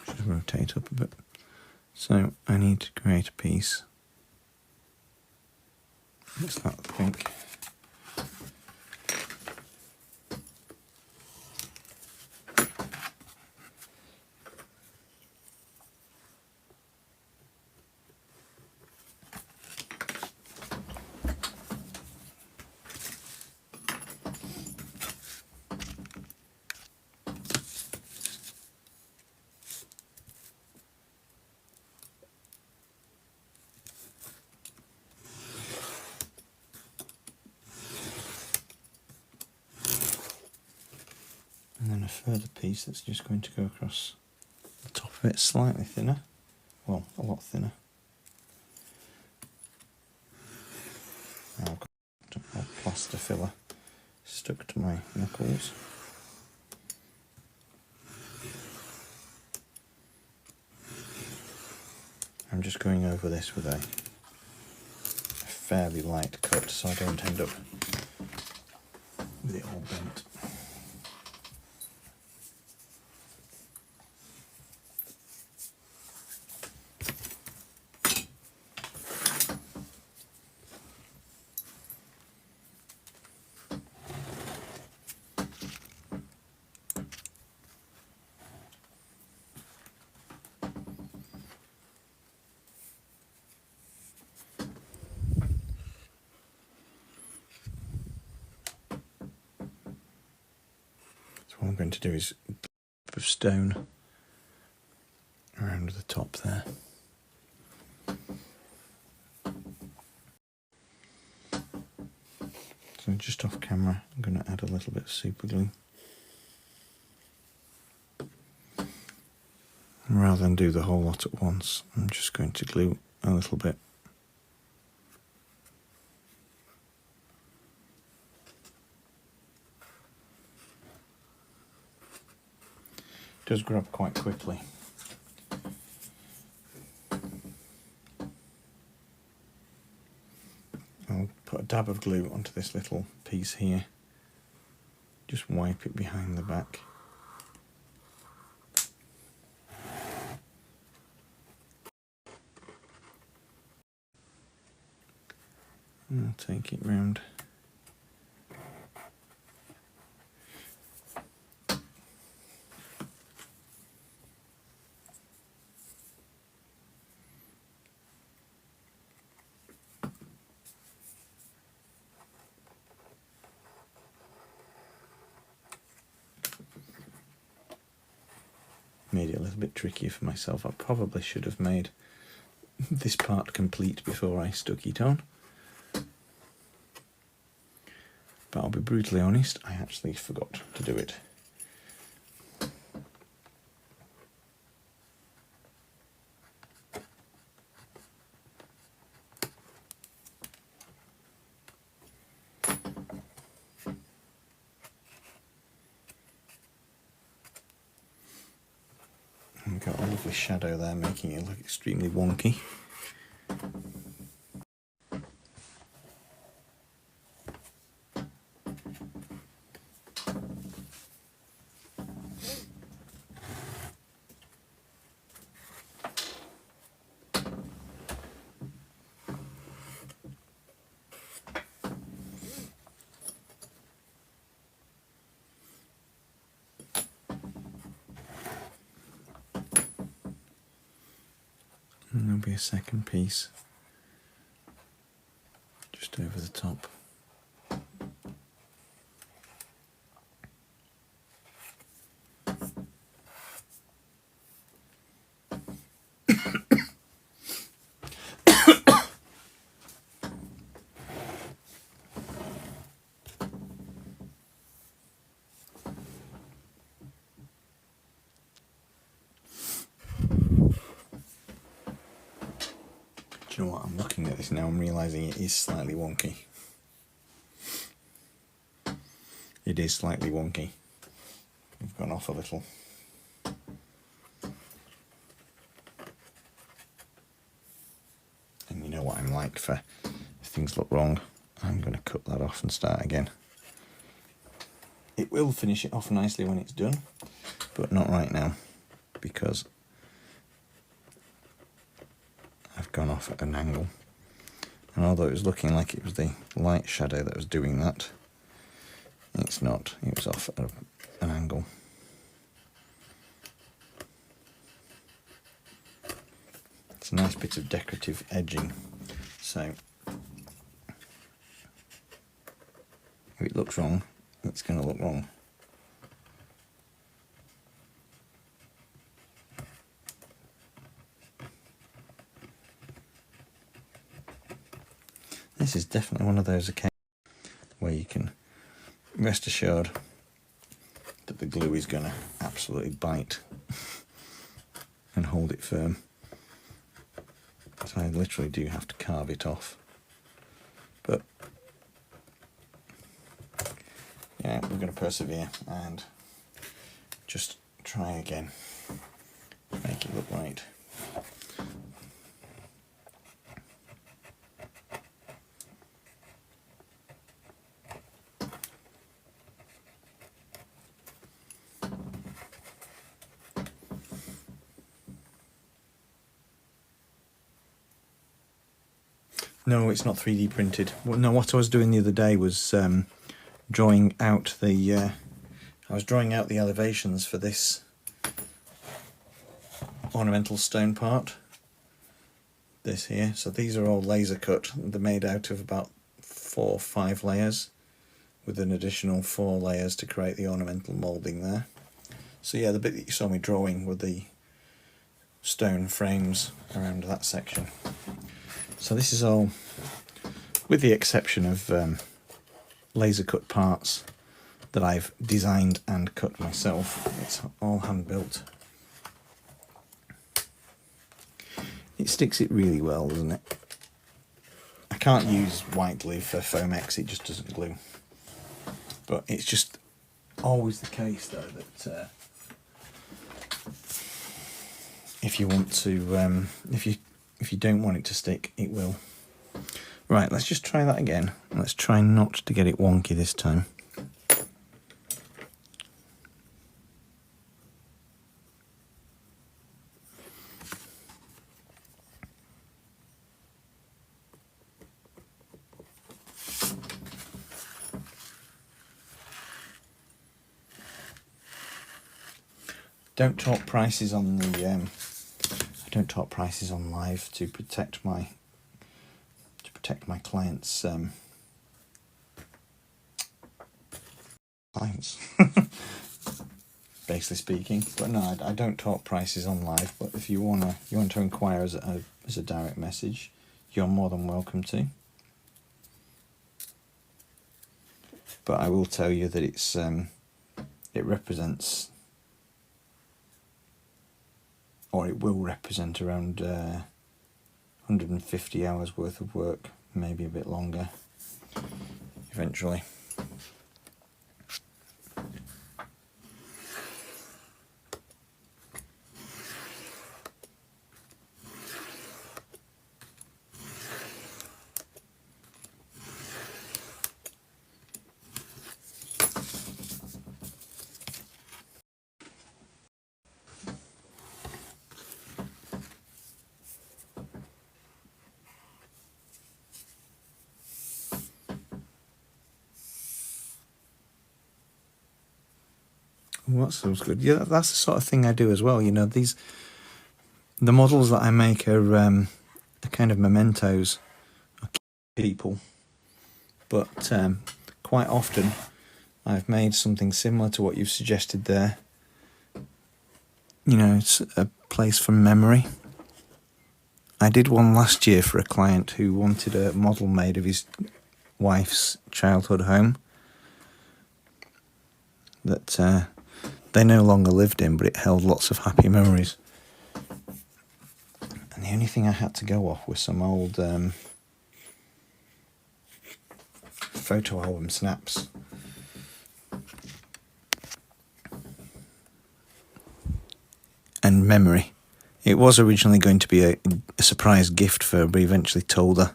Just rotate up a bit. So I need to create a piece. Looks like the pink. And then a further piece that's just going to go across the top of it, slightly thinner, well, a lot thinner. Now I've got a plaster filler stuck to my knuckles. I'm just going over this with a fairly light cut so I don't end up with it all bent. All I'm going to do is a bit of stone around the top there. So just off camera, I'm going to add a little bit of super glue. And rather than do the whole lot at once, I'm just going to glue a little bit. It does grab quite quickly. I'll put a dab of glue onto this little piece here. Just wipe it behind the back. And I'll take it round. Made it a little bit trickier for myself. I probably should have made this part complete before I stuck it on. But I'll be brutally honest, I actually forgot to do it. We've got a lovely shadow there, making it look extremely wonky. And there'll be a second piece just over the top. Do you know what, I'm looking at this now, I'm realising it is slightly wonky. It is slightly wonky. We've gone off a little. And you know what I'm like for if things look wrong, I'm going to cut that off and start again. It will finish it off nicely when it's done, but not right now, because I've gone off at an angle. And although it was looking like it was the light shadow that was doing that, it's not. It was off at an angle. It's a nice bit of decorative edging, so if it looks wrong, it's going to look wrong. This is definitely one of those occasions where you can rest assured that the glue is going to absolutely bite and hold it firm. So I literally do have to carve it off. But yeah, we're going to persevere and just try again. Make it look right. No, it's not 3D printed. Well, no, what I was doing the other day was drawing out the. I was drawing out the elevations for this ornamental stone part. This here. So these are all laser cut. They're made out of about 4 or 5 layers with an additional 4 layers to create the ornamental moulding there. So yeah, the bit that you saw me drawing were the stone frames around that section. So this is all, with the exception of laser cut parts that I've designed and cut myself, it's all hand built. It sticks it really well, doesn't it? I can't use white glue for Foamex, it just doesn't glue. But it's just always the case though that if you want to, if you don't want it to stick, it will. Right, let's just try that again. Let's try not to get it wonky this time. Don't talk prices on the. I don't talk prices on live to protect my clients. Clients, basically speaking. But no, I don't talk prices on live. But if you want to inquire as a direct message, you're more than welcome to. But I will tell you that it's it represents. Or it will represent around 150 hours worth of work, maybe a bit longer, eventually. Well, that sounds good. Yeah, that's the sort of thing I do as well. You know, the models that I make are kind of mementos of people, but quite often I've made something similar to what you've suggested there. You know, it's a place for memory. I did one last year for a client who wanted a model made of his wife's childhood home that they no longer lived in, but it held lots of happy memories. And the only thing I had to go off was some old photo album snaps. And memory. It was originally going to be a surprise gift for her, but eventually told her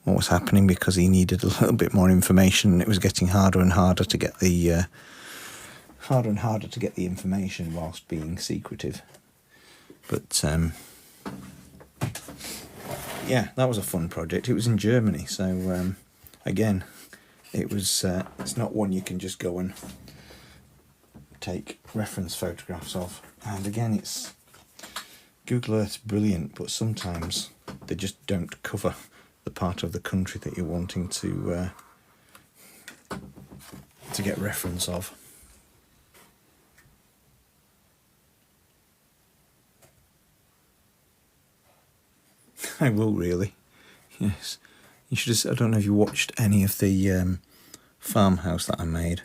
what was happening because he needed a little bit more information, and it was getting harder and harder to get the information whilst being secretive. But yeah, that was a fun project. It was in Germany, so again, it was. It's not one you can just go and take reference photographs of. And again, it's Google Earth's brilliant, but sometimes they just don't cover the part of the country that you're wanting to get reference of. I will really. Yes. You should have, I don't know if you watched any of the farmhouse that I made.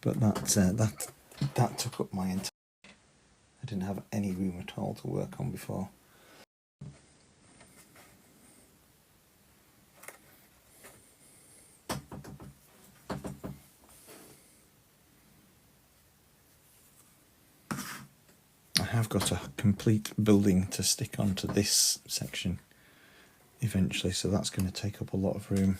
But that took up my entire... I didn't have any room at all to work on before. I have got a complete building to stick onto this section eventually, so that's going to take up a lot of room.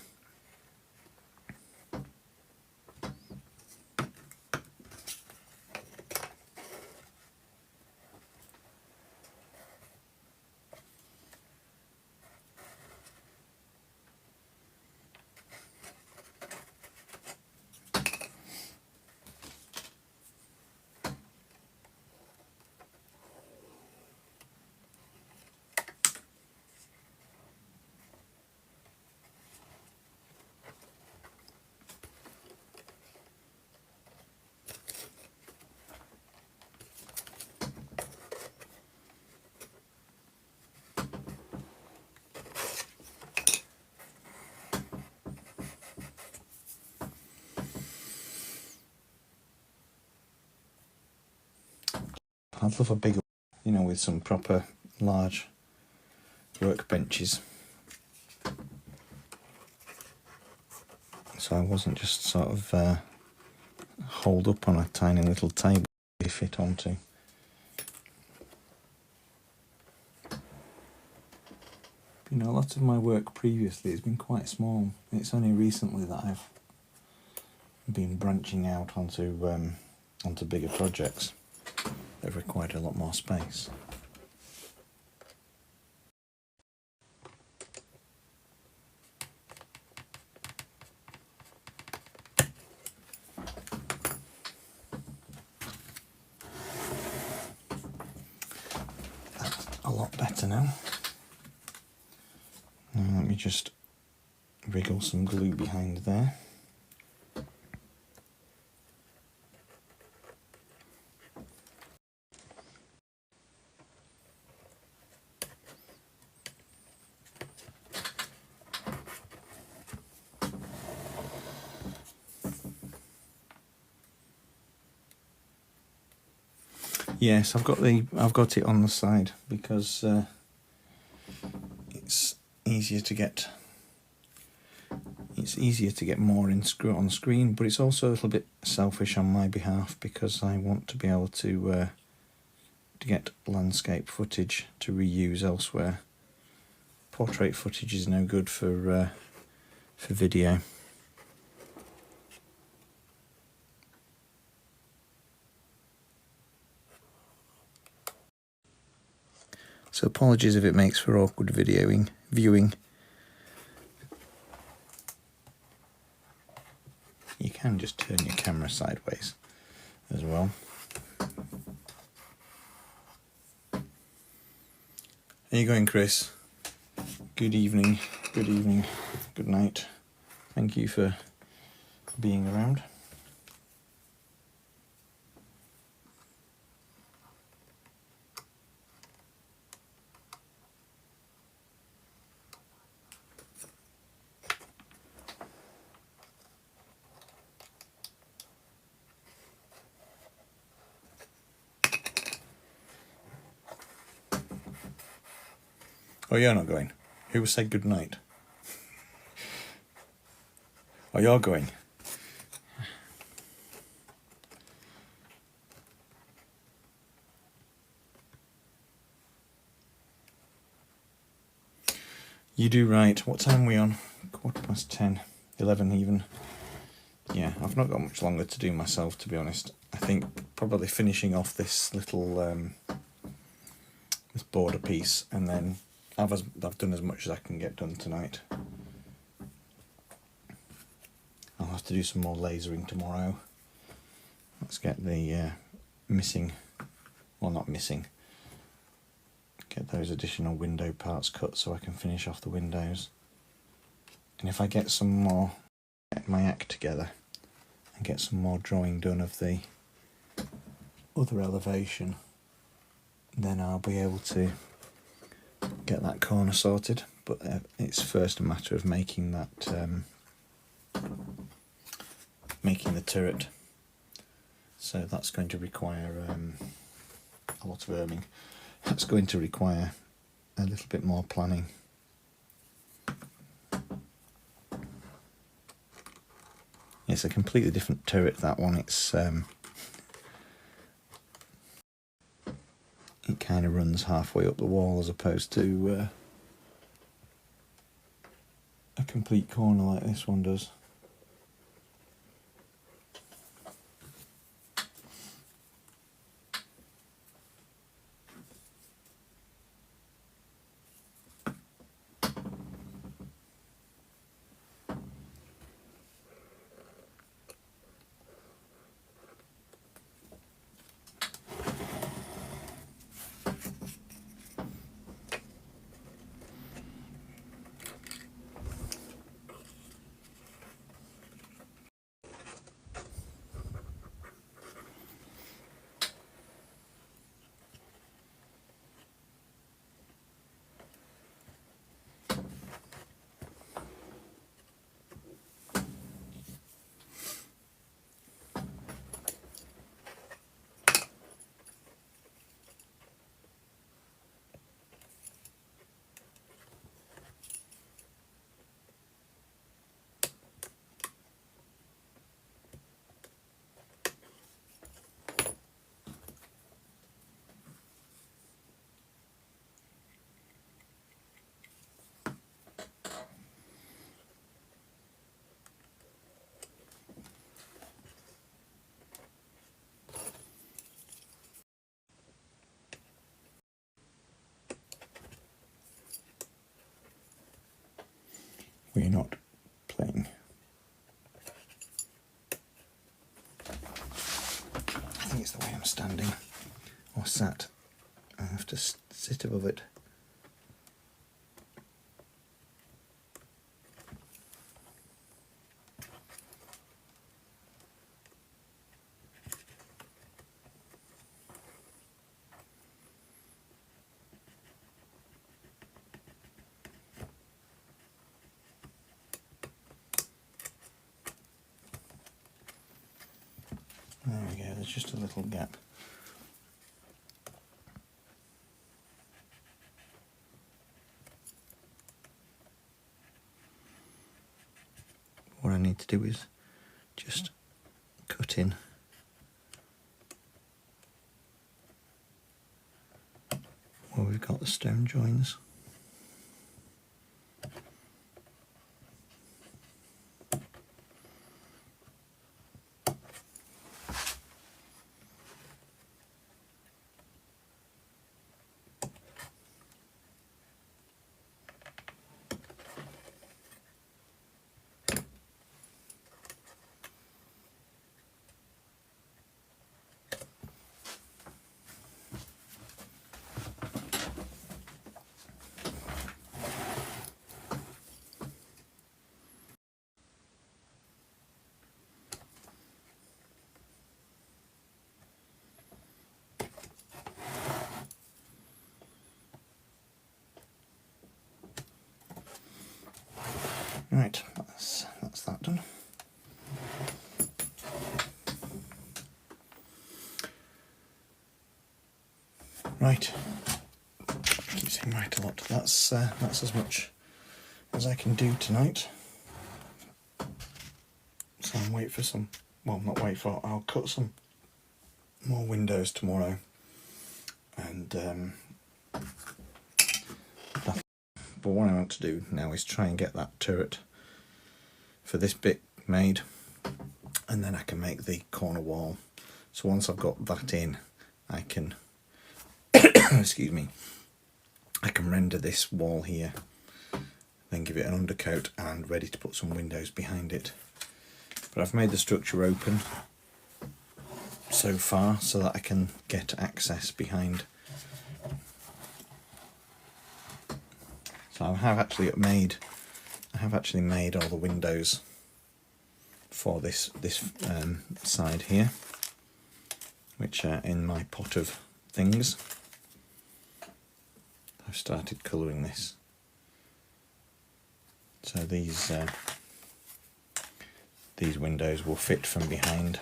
I'd love a bigger, you know, with some proper large workbenches. So I wasn't just sort of holed up on a tiny little table to fit onto. You know, a lot of my work previously has been quite small. It's only recently that I've been branching out onto bigger projects that have required a lot more space. That's a lot better now. Now let me just wriggle some glue behind there. Yes, I've got it on the side because it's easier to get more on screen, but it's also a little bit selfish on my behalf because I want to be able to get landscape footage to reuse elsewhere. Portrait footage is no good for video. So apologies if it makes for awkward viewing. You can just turn your camera sideways as well. How you going, Chris? Good evening, good night. Thank you for being around. Oh, you're not going? Who said good night? Oh, you're going? You do right. What time are we on? 10:15, 11 even. Yeah, I've not got much longer to do myself, to be honest. I think probably finishing off this little this border piece, and then I've done as much as I can get done tonight. I'll have to do some more lasering tomorrow. Let's get the get those additional window parts cut so I can finish off the windows. And if I get my act together and get some more drawing done of the other elevation, then I'll be able to get that corner sorted. But it's first a matter of making the turret. So that's going to require a lot of erming. That's going to require a little bit more planning. It's a completely different turret, that one. It's it kind of runs halfway up the wall as opposed to a complete corner like this one does. we're not playing. I think it's the way I'm standing or sat. I have to sit above it. There we go, there's just a little gap. What I need to do is just cut in where we've got the stone joins. Right, that's that done. Right, keep saying right a lot. That's as much as I can do tonight. So I'll wait for some. Well, not wait for. I'll cut some more windows tomorrow, and but what I want to do now is try and get that turret for this bit made, and then I can make the corner wall. So once I've got that in, I can excuse me, I can render this wall here, then give it an undercoat and ready to put some windows behind it. But I've made the structure open so far so that I can get access behind. So I have actually made all the windows for this side here, which are in my pot of things. I've started colouring this. So these windows will fit from behind.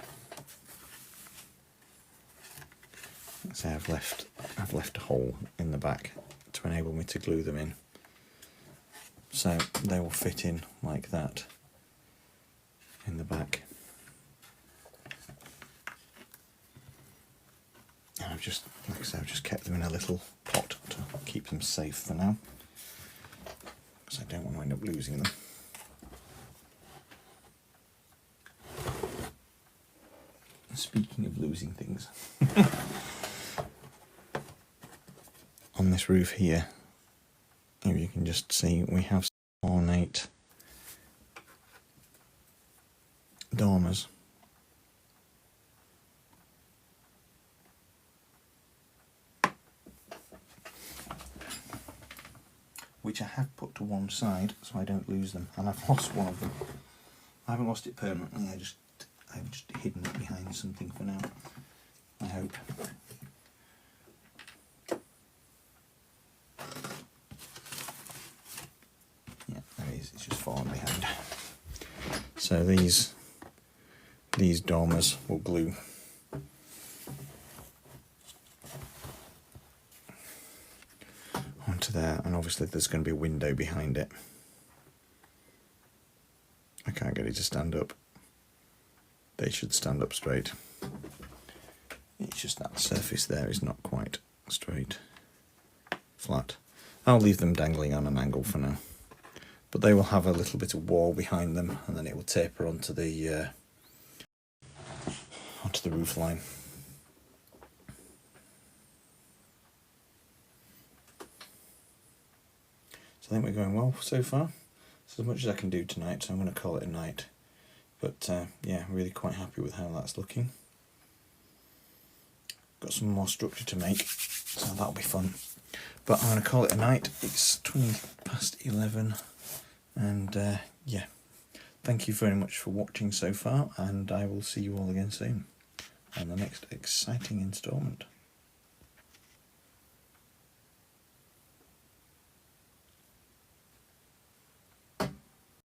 So I've left a hole in the back to enable me to glue them in. So they will fit in like that in the back. And I've just, like I say, I've just kept them in a little pot to keep them safe for now, because I don't want to end up losing them. Speaking of losing things, on this roof here, if you can just see, we have some ornate dormers. Which I have put to one side so I don't lose them, and I've lost one of them. I haven't lost it permanently, I've just hidden it behind something for now, I hope. Yeah, there it is, it's just fallen behind. So these dormers will glue onto there, and obviously there's going to be a window behind it. I can't get it to stand up. They should stand up straight. It's just that surface there is not quite straight, flat. I'll leave them dangling on an angle for now, but they will have a little bit of wall behind them, and then it will taper onto the roof line. So I think we're going well so far. It's as much as I can do tonight, so I'm going to call it a night. But yeah, really quite happy with how that's looking. Got some more structure to make, so that'll be fun. But I'm going to call it a night. It's 11:20, and yeah, thank you very much for watching so far, and I will see you all again soon on the next exciting instalment.